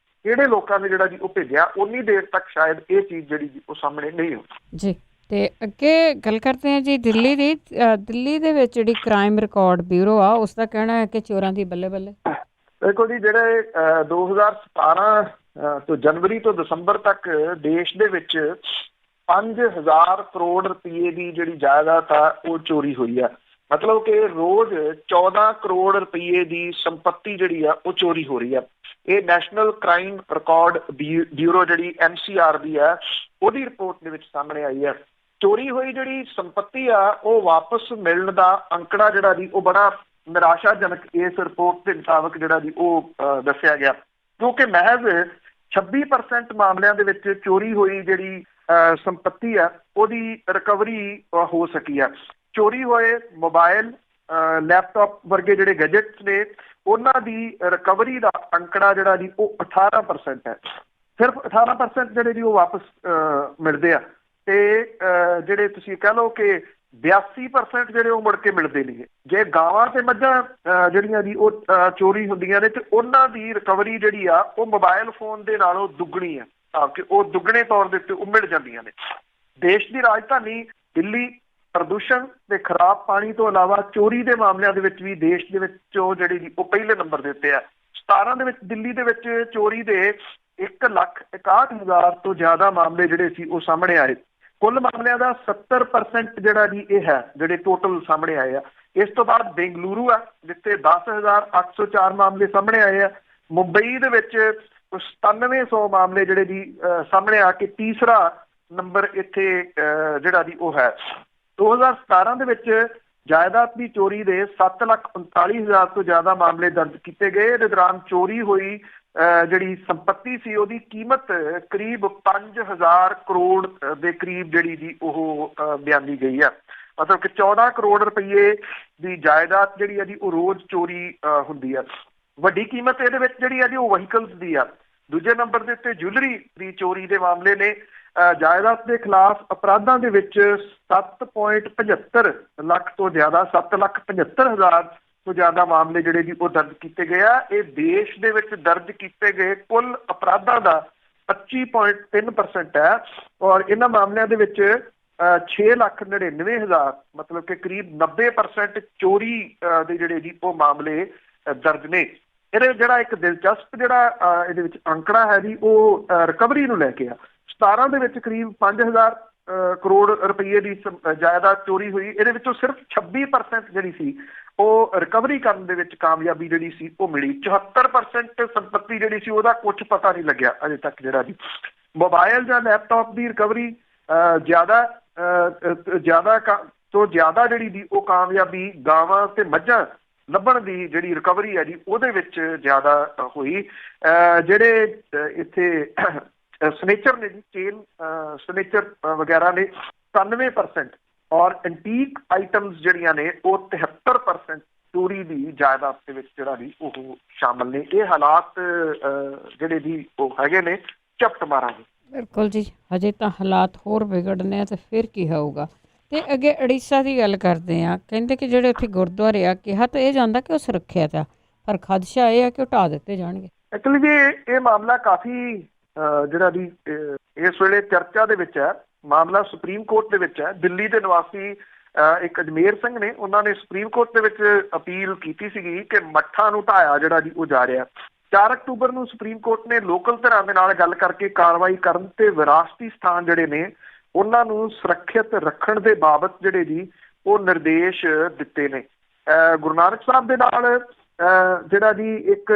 ਕਿਹੜੇ ਲੋਕਾਂ ਨੇ ਜਿਹੜਾ ਜੀ ਉਹ ਭੇਜਿਆ, ਉਨੀ ਦੇਰ ਤੱਕ ਸ਼ਾਇਦ ਇਹ ਚੀਜ਼ ਜਿਹੜੀ ਜੀ ਉਹ ਸਾਹਮਣੇ ਨਹੀਂ ਆਉਂਦੀ ਜੀ। ਤੇ ਅੱਗੇ ਗੱਲ ਕਰਦੇ ਹਾਂ ਜੀ ਦਿੱਲੀ ਦੀ। ਦਿੱਲੀ ਦੇ ਵਿੱਚ ਜਿਹੜੀ ਕ੍ਰਾਈਮ ਰਿਕਾਰਡ ਬਿਊਰੋ ਆ ਉਸ ਦਾ ਕਹਿਣਾ ਹੈ ਕਿ ਚੋਰਾਂ ਦੀ ਬੱਲੇ ਬੱਲੇ। ਦੇਖੋ ਜੀ, ਜਿਹੜੇ 2017 ਤੋਂ ਜਨਵਰੀ ਤੋਂ ਦਸੰਬਰ ਤੱਕ ਦੇਸ਼ ਦੇ ਵਿੱਚ 5,000 ਕਰੋੜ ਰੁਪਏ ਦੀ ਜਿਹੜੀ ਜਾਇਦਾਦ ਆ ਉਹ ਚੋਰੀ ਹੋਈ ਆ। ਮਤਲਬ ਕਿ ਰੋਜ਼ 14 ਕਰੋੜ ਰੁਪਏ ਦੀ ਸੰਪੱਤੀ ਜਿਹੜੀ ਆ ਉਹ ਚੋਰੀ ਹੋ ਰਹੀ ਆ। ਇਹ ਨੈਸ਼ਨਲ ਕ੍ਰਾਈਮ ਰਿਕਾਰਡ ਬਿਊਰੋ ਜਿਹੜੀ NCRB ਆ ਉਹਦੀ ਰਿਪੋਰਟ ਦੇ ਵਿੱਚ ਸਾਹਮਣੇ ਆਈ ਆ। ਚੋਰੀ ਹੋਈ ਜਿਹੜੀ ਸੰਪੱਤੀ ਆ ਉਹ ਵਾਪਸ ਮਿਲਣ ਦਾ ਅੰਕੜਾ ਜਿਹੜਾ ਜੀ ਉਹ ਬੜਾ ਨਿਰਾਸ਼ਾਜਨਕ ਇਸ ਰਿਪੋਰਟ ਦੇ ਮੁਤਾਬਕ ਜਿਹੜਾ ਜੀ ਉਹ ਦੱਸਿਆ ਗਿਆ, ਕਿਉਂਕਿ ਮਹਿਜ਼ 26% ਮਾਮਲਿਆਂ ਦੇ ਵਿੱਚ ਚੋਰੀ ਹੋਈ ਜਿਹੜੀ ਸੰਪत्ति ਆ ਉਹਦੀ ਰਿਕਵਰੀ ਹੋ ਸਕੀ ਆ। ਚੋਰੀ ਹੋਏ ਮੋਬਾਈਲ, ਲੈਪਟਾਪ ਵਰਗੇ ਜਿਹੜੇ ਗੈਜਟਸ ਨੇ ਉਹਨਾਂ ਦੀ ਰਿਕਵਰੀ ਦਾ ਅੰਕੜਾ ਜਿਹੜਾ ਜੀ ਉਹ 18% ਹੈ। ਸਿਰਫ 18% ਜਿਹੜੇ ਜੀ ਉਹ ਵਾਪਸ ਮਿਲਦੇ ਆ, ਤੇ ਜਿਹੜੇ ਤੁਸੀਂ ਕਹਿ ਲਓ ਕਿ 82% ਜਿਹੜੇ ਉਹ ਮੁੜ ਕੇ ਮਿਲਦੇ ਨਹੀਂ। ਜੇ ਗਾਵਾਂ ਤੇ ਮੱਝਾਂ ਜਿਹੜੀਆਂ ਜੀ ਉਹ ਚੋਰੀ ਹੁੰਦੀਆਂ ਨੇ ਤੇ ਉਹਨਾਂ ਦੀ ਰਿਕਵਰੀ ਜਿਹੜੀ ਆ ਉਹ ਮੋਬਾਈਲ ਫੋਨ ਦੇ ਨਾਲੋਂ ਦੁੱਗਣੀ ਆ, ਕਿ ਉਹ ਦੁੱਗਣੇ ਤੌਰ ਦੇ ਉੱਤੇ ਉਹ ਮਿਲ ਜਾਂਦੀਆਂ ਨੇ। ਦੇਸ਼ ਦੀ ਰਾਜਧਾਨੀ ਦਿੱਲੀ ਪ੍ਰਦੂਸ਼ਣ ਤੇ ਖਰਾਬ ਪਾਣੀ ਤੋਂ ਇਲਾਵਾ ਚੋਰੀ ਦੇ ਮਾਮਲਿਆਂ ਦੇ ਵਿੱਚ ਵੀ ਦੇਸ਼ ਦੇ ਵਿੱਚ ਉਹ ਜਿਹੜੀ ਜੀ ਉਹ ਪਹਿਲੇ ਨੰਬਰ ਦੇ ਉੱਤੇ ਆ। 17 ਦੇ ਵਿੱਚ ਦਿੱਲੀ ਦੇ ਵਿੱਚ ਚੋਰੀ ਦੇ 1,61,000 ਤੋਂ ਜ਼ਿਆਦਾ ਮਾਮਲੇ ਜਿਹੜੇ ਸੀ ਉਹ ਸਾਹਮਣੇ ਆਏ। ਕੁੱਲ ਮਾਮਲਿਆਂ ਦਾ 70% ਜਿਹੜਾ ਜੀ ਇਹ ਹੈ ਜਿਹੜੇ ਟੋਟਲ ਸਾਹਮਣੇ ਆਏ ਆ। ਇਸ ਤੋਂ ਬਾਅਦ ਬੈਂਗਲੁਰੂ ਆ ਜਿੱਥੇ 10,804 ਮਾਮਲੇ ਸਾਹਮਣੇ ਆਏ ਆ। ਮੁੰਬਈ ਦੇ ਵਿੱਚ 9700 ਮਾਮਲੇ ਜਿਹੜੇ ਜੀ ਸਾਹਮਣੇ ਆ ਕੇ ਤੀਸਰਾ ਨੰਬਰ ਇੱਥੇ ਜਿਹੜਾ ਜੀ ਉਹ ਹੈ। 2017 ਦੇ ਵਿੱਚ ਜਾਇਦਾਦ ਦੀ ਚੋਰੀ ਦੇ 7,39,000 ਤੋਂ ਜ਼ਿਆਦਾ ਮਾਮਲੇ ਦਰਜ ਕੀਤੇ ਗਏ। ਇਹਦੇ ਦੌਰਾਨ ਚੋਰੀ ਹੋਈ ਜਿਹੜੀ ਸੰਪत्ति ਸੀ ਉਹਦੀ ਕੀਮਤ ਕਰੀਬ 5,000 ਕਰੋੜ ਦੇ ਕਰੀਬ ਜਿਹੜੀ ਜੀ ਉਹ ਬਿਆਨੀ ਗਈ ਆ। ਮਤਲਬ ਕਿ 14 ਕਰੋੜ ਰੁਪਏ ਦੀ ਜਾਇਦਾਦ ਜਿਹੜੀ ਆ ਜੀ ਉਹ ਰੋਜ਼ ਚੋਰੀ ਹੁੰਦੀ ਆ। ਵੱਡੀ ਕੀਮਤ ਇਹਦੇ ਵਿੱਚ ਜਿਹੜੀ ਆ ਜੀ ਉਹ ਵਹੀਕਲਸ ਦੀ ਆ। ਦੂਜੇ ਨੰਬਰ ਦੇ ਉੱਤੇ ਜੁਐਲਰੀ ਦੀ ਚੋਰੀ ਦੇ ਮਾਮਲੇ ਨੇ। ਜਾਇਦਾਦ ਦੇ ਖਿਲਾਫ ਅਪਰਾਧਾਂ ਦੇ ਵਿੱਚ 7.75 ਲੱਖ ਤੋਂ ਜ਼ਿਆਦਾ 7,75,000 ਤੋਂ ਜ਼ਿਆਦਾ ਮਾਮਲੇ ਜਿਹੜੇ ਜੀ ਉਹ ਦਰਜ ਕੀਤੇ ਗਏ ਆ। ਇਹ ਦੇਸ਼ ਦੇ ਵਿੱਚ ਦਰਜ ਕੀਤੇ ਗਏ ਕੁੱਲ ਅਪਰਾਧਾਂ ਦਾ 25.3% ਹੈ ਔਰ ਇਹਨਾਂ ਮਾਮਲਿਆਂ ਦੇ ਵਿੱਚ 6,99,000 ਮਤਲਬ ਕਿ ਕਰੀਬ 90% ਚੋਰੀ ਦੇ ਜਿਹੜੇ ਜੀ ਉਹ ਮਾਮਲੇ ਦਰਜ ਨੇ। ਇਹਦੇ ਜਿਹੜਾ ਇੱਕ ਦਿਲਚਸਪ ਜਿਹੜਾ ਇਹਦੇ ਵਿੱਚ ਅੰਕੜਾ ਹੈ ਜੀ ਉਹ ਰਿਕਵਰੀ ਨੂੰ ਲੈ ਕੇ ਆ। 17 ਦੇ ਵਿੱਚ ਕਰੀਬ 5,000 ਕਰੋੜ ਰੁਪਏ ਦੀ ਜਾਇਦਾਦ ਚੋਰੀ ਹੋਈ। ਇਹਦੇ ਵਿੱਚੋਂ ਸਿਰਫ 26% ਜਿਹੜੀ ਸੀ ਉਹ ਰਿਕਵਰੀ ਕਰਨ ਦੇ ਵਿੱਚ ਕਾਮਯਾਬੀ ਜਿਹੜੀ ਸੀ ਉਹ ਮਿਲੀ। 74% ਸੰਪत्ति ਜਿਹੜੀ ਸੀ ਉਹਦਾ ਕੁਝ ਪਤਾ ਨਹੀਂ ਲੱਗਿਆ ਅਜੇ ਤੱਕ ਜਿਹੜਾ ਜੀ। ਮੋਬਾਈਲ ਜਾਂ ਲੈਪਟਾਪ ਦੀ ਰਿਕਵਰੀ ਜ਼ਿਆਦਾ ਤੋਂ ਜ਼ਿਆਦਾ ਜਿਹੜੀ ਦੀ ਉਹ ਕਾਮਯਾਬੀ ਗਾਵਾਂ ਤੇ ਮੱਝਾਂ ਲੱਭਣ ਦੀ ਜਿਹੜੀ ਰਿਕਵਰੀ ਹੈ ਜੀ ਉਹਦੇ ਵਿੱਚ ਜ਼ਿਆਦਾ ਹੋਈ। ਜਿਹੜੇ ਇੱਥੇ ਸਨੇਚਰ ਨੇ ਜੀ, ਚੇਨ ਸਨੇਚਰ ਵਗੈਰਾ ਨੇ 97% ਔਰ ਐਂਟੀਕ ਆਈਟਮਸ ਜਿਹੜੀਆਂ ਨੇ ਉਹ 73% ਚੋਰੀ ਦੀ ਜਾਇਦਾਦ ਦੇ ਵਿੱਚ ਜਿਹੜਾ ਵੀ ਉਹ ਸ਼ਾਮਲ ਨੇ। ਇਹ ਹਾਲਾਤ ਜਿਹੜੇ ਵੀ ਉਹ ਹੈਗੇ ਨੇ ਝਪਟ ਮਾਰਾਂਗੇ। ਬਿਲਕੁਲ ਜੀ, ਹਜੇ ਤਾਂ ਹਾਲਾਤ ਹੋਰ ਵਿਗੜਨੇ ਆ ਤੇ ਫਿਰ ਕੀ ਹੋਊਗਾ। ਤੇ ਅੱਗੇ ਉੜੀਸਾ ਦੀ ਗੱਲ ਕਰਦੇ ਆ। ਕਹਿੰਦੇ ਕਿ ਜਿਹੜੇ ਉੱਥੇ ਗੁਰਦੁਆਰੇ ਆ ਕਿਹਾ ਤਾਂ ਇਹ ਜਾਂਦਾ ਕਿ ਉਹ ਸੁਰੱਖਿਅਤ ਆ, ਪਰ ਖਦਸ਼ਾ ਇਹ ਆ ਕਿ ਉਹ ਢਾਹ ਦਿੱਤੇ ਜਾਣਗੇ। ਐਕਚੁਅਲੀ ਜੀ ਇਹ ਮਾਮਲਾ ਕਾਫੀ ਜਿਹੜਾ ਵੀ ਇਸ ਵੇਲੇ ਚਰਚਾ ਦੇ ਵਿੱਚ ਹੈ। ਮਾਮਲਾ ਸੁਪਰੀਮ ਕੋਰਟ ਦੇ ਵਿੱਚ ਹੈ। ਦਿੱਲੀ ਦੇ ਨਿਵਾਸੀ ਇੱਕ ਅਜਮੇਰ ਸਿੰਘ ਨੇ ਉਹਨਾਂ ਨੇ ਸੁਪਰੀਮ ਕੋਰਟ ਦੇ ਵਿੱਚ ਅਪੀਲ ਕੀਤੀ ਸੀਗੀ ਕਿ ਮੱਠਾਂ ਨੂੰ ਢਾਇਆ ਜਿਹੜਾ ਜੀ ਉਹ ਜਾ ਰਿਹਾ। 4 ਅਕਤੂਬਰ ਨੂੰ ਸੁਪਰੀਮ ਕੋਰਟ ਨੇ ਲੋਕਲ ਧਿਰਾਂ ਦੇ ਨਾਲ ਗੱਲ ਕਰਕੇ ਕਾਰਵਾਈ ਕਰਨ ਤੇ ਵਿਰਾਸਤੀ ਸਥਾਨ ਜਿਹੜੇ ਨੇ ਉਹਨਾਂ ਨੂੰ ਸੁਰੱਖਿਅਤ ਰੱਖਣ ਦੇ ਬਾਬਤ ਜਿਹੜੇ ਜੀ ਉਹ ਨਿਰਦੇਸ਼ ਦਿੱਤੇ ਨੇ। ਗੁਰੂ ਨਾਨਕ ਸਾਹਿਬ ਦੇ ਨਾਲ ਜਿਹੜਾ ਜੀ ਇੱਕ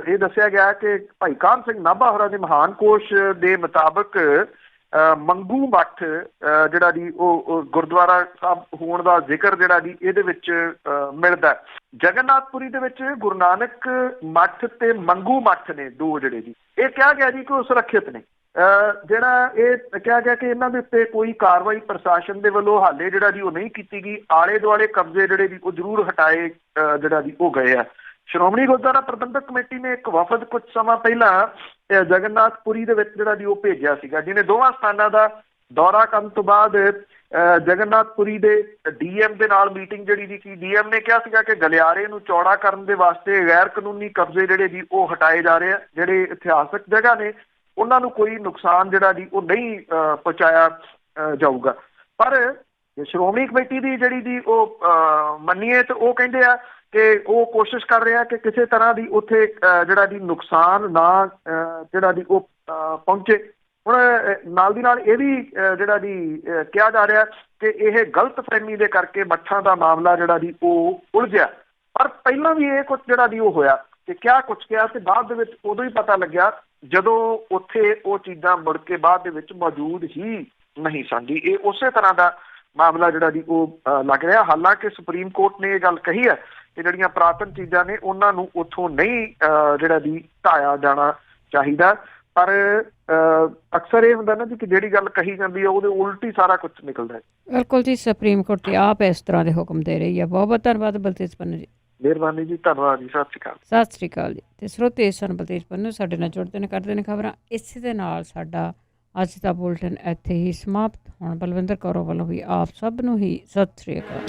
ਇਹ ਦੱਸਿਆ ਗਿਆ ਕਿ ਭਾਈ ਕਾਹਨ ਸਿੰਘ ਨਾਭਾ ਹੋਰਾਂ ਦੇ ਮਹਾਨ ਕੋਸ਼ ਦੇ ਮੁਤਾਬਕ ਮੰਗੂ ਮੱਠ ਜਿਹੜਾ ਜੀ ਉਹ ਗੁਰਦੁਆਰਾ ਸਾਹਿਬ ਹੋਣ ਦਾ ਜ਼ਿਕਰ ਜਿਹੜਾ ਜੀ ਇਹਦੇ ਵਿੱਚ ਮਿਲਦਾ। ਜਗਨਨਾਥਪੁਰੀ ਦੇ ਵਿੱਚ ਗੁਰੂ ਨਾਨਕ ਮੱਠ ਤੇ ਮੰਗੂ ਮੱਠ ਨੇ ਦੋ ਜਿਹੜੇ ਜੀ ਇਹ ਕਿਹਾ ਗਿਆ ਜੀ ਕਿ ਉਹ ਸੁਰੱਖਿਅਤ ਨੇ। ਜਿਹੜਾ ਇਹ ਕਿਹਾ ਗਿਆ ਕਿ ਇਹਨਾਂ ਦੇ ਉੱਤੇ ਕੋਈ ਕਾਰਵਾਈ ਪ੍ਰਸ਼ਾਸਨ ਦੇ ਵੱਲੋਂ ਹਾਲੇ ਜਿਹੜਾ ਜੀ ਉਹ ਨਹੀਂ ਕੀਤੀ ਗਈ। ਆਲੇ ਦੁਆਲੇ ਕਬਜ਼ੇ ਜਿਹੜੇ ਜੀ ਉਹ ਜ਼ਰੂਰ ਹਟਾਏ ਜਿਹੜਾ ਜੀ ਉਹ ਗਏ ਆ। ਸ਼੍ਰੋਮਣੀ ਗੁਰਦੁਆਰਾ ਪ੍ਰਬੰਧਕ ਕਮੇਟੀ ਨੇ ਇੱਕ ਵਫਦ ਕੁਝ ਸਮਾਂ ਪਹਿਲਾਂ ਜਗਨਨਾਥਪੁਰੀ ਦੇ ਵਿੱਚ ਜਿਹੜਾ ਜੀ ਉਹ ਭੇਜਿਆ ਸੀਗਾ, ਜਿਹਨੇ ਦੋਵਾਂ ਸਥਾਨਾਂ ਦਾ ਦੌਰਾ ਕਰਨ ਤੋਂ ਬਾਅਦ ਜਗਨਨਾਥਪੁਰੀ ਦੇ ਡੀਐਮ ਦੇ ਨਾਲ ਮੀਟਿੰਗ ਜਿਹੜੀ ਜੀ ਕੀ ਡੀਐਮ ਨੇ ਕਿਹਾ ਸੀਗਾ ਕਿ ਗਲਿਆਰੇ ਨੂੰ ਚੌੜਾ ਕਰਨ ਦੇ ਵਾਸਤੇ ਗੈਰ ਕਾਨੂੰਨੀ ਕਬਜ਼ੇ ਜਿਹੜੇ ਜੀ ਉਹ ਹਟਾਏ ਜਾ ਰਹੇ ਆ। ਜਿਹੜੇ ਇਤਿਹਾਸਕ ਜਗ੍ਹਾ ਨੇ ਉਹਨਾਂ ਨੂੰ ਕੋਈ ਨੁਕਸਾਨ ਜਿਹੜਾ ਜੀ ਉਹ ਨਹੀਂ ਪਹੁੰਚਾਇਆ ਜਾਊਗਾ। ਪਰ ਸ਼੍ਰੋਮਣੀ ਕਮੇਟੀ ਦੀ ਜਿਹੜੀ ਜੀ ਉਹ ਮੰਨੀਏ ਤੇ ਉਹ ਕਹਿੰਦੇ ਆ ਕਿ ਉਹ ਕੋਸ਼ਿਸ਼ ਕਰ ਰਿਹਾ ਕਿ ਕਿਸੇ ਤਰ੍ਹਾਂ ਦੀ ਉੱਥੇ ਜਿਹੜਾ ਦੀ ਨੁਕਸਾਨ ਨਾ ਜਿਹੜਾ ਦੀ ਉਹ ਪਹੁੰਚੇ। ਹੁਣ ਨਾਲ ਦੀ ਨਾਲ ਇਹ ਵੀ ਜਿਹੜਾ ਦੀ ਕਿਹਾ ਜਾ ਰਿਹਾ ਕਿ ਇਹ ਗਲਤ ਫਹਿਮੀ ਦੇ ਕਰਕੇ ਮੱਠਾਂ ਦਾ ਮਾਮਲਾ ਜਿਹੜਾ ਦੀ ਉਹ ਉਲਝਿਆ। ਪਰ ਪਹਿਲਾਂ ਵੀ ਇਹ ਕੁਝ ਜਿਹੜਾ ਦੀ ਉਹ ਹੋਇਆ ਕਿ ਕਿਆ ਕੁਝ ਕਿਹਾ ਤੇ ਬਾਅਦ ਦੇ ਵਿੱਚ ਉਦੋਂ ਹੀ ਪਤਾ ਲੱਗਿਆ ਜਦੋਂ ਉੱਥੇ ਉਹ ਚੀਜ਼ਾਂ ਮੁੜ ਕੇ ਬਾਅਦ ਦੇ ਵਿੱਚ ਮੌਜੂਦ ਹੀ ਨਹੀਂ ਸਨ। ਇਹ ਉਸੇ ਤਰ੍ਹਾਂ ਦਾ ਮਾਮਲਾ ਜਿਹੜਾ ਜੀ ਉਹ ਲੱਗ ਰਿਹਾ। ਹਾਲਾਂਕਿ ਸੁਪਰੀਮ ਕੋਰਟ ਨੇ ਇਹ ਗੱਲ ਕਹੀ ਹੈ ਕਿ ਜਿਹੜੀਆਂ ਪੁਰਾਤਨ ਚੀਜ਼ਾਂ ਨੇ ਉਹਨਾਂ ਨੂੰ ਉੱਥੋਂ ਨਹੀਂ ਜਿਹੜਾ ਜੀ ਢਾਇਆ ਜਾਣਾ ਚਾਹੀਦਾ, ਪਰ ਅਕਸਰ ਇਹ ਹੁੰਦਾ ਨਾ ਜੀ ਕਿ ਜਿਹੜੀ ਗੱਲ ਕਹੀ ਜਾਂਦੀ ਹੈ ਉਹਦੇ ਉਲਟ ਹੀ ਸਾਰਾ ਕੁਝ ਨਿਕਲਦਾ ਹੈ। ਬਿਲਕੁਲ ਜੀ, ਸੁਪਰੀਮ ਕੋਰਟ ਤੇ ਆਪ ਇਸ ਤਰ੍ਹਾਂ ਦੇ ਹੁਕਮ ਦੇ ਰਹੀ ਹੈ। ਬਹੁਤ ਬਹੁਤ ਧੰਨਵਾਦ ਬਲਤੇਜ ਪੰਨੂ ਜੀ। ਮਿਹਰਬਾਨੀ ਜੀ, ਧੰਨਵਾਦ ਜੀ, ਸਤਿ ਸ਼੍ਰੀ ਅਕਾਲ। ਸਤਿ ਸ਼੍ਰੀ ਅਕਾਲ ਜੀ। ਤੇ ਸਰੋਤੇ ਸਨ ਬਲਤੇਜ ਪੰਨੂ ਸਾਡੇ ਨਾਲ ਜੁੜਦੇ ਨੇ, ਕਰਦੇ ਨੇ ਖਬਰਾਂ। ਇਸੇ ਦੇ ਨਾਲ ਸਾਡਾ ਅੱਜ ਦਾ ਬੁਲਟਨ ਇੱਥੇ ਹੀ ਸਮਾਪਤ। ਹੁਣ ਬਲਵਿੰਦਰ ਕੌਰ ਵੱਲੋਂ ਵੀ ਆਪ ਸਭ ਨੂੰ ਹੀ ਸਤਿ ਸ਼੍ਰੀ ਅਕਾਲ।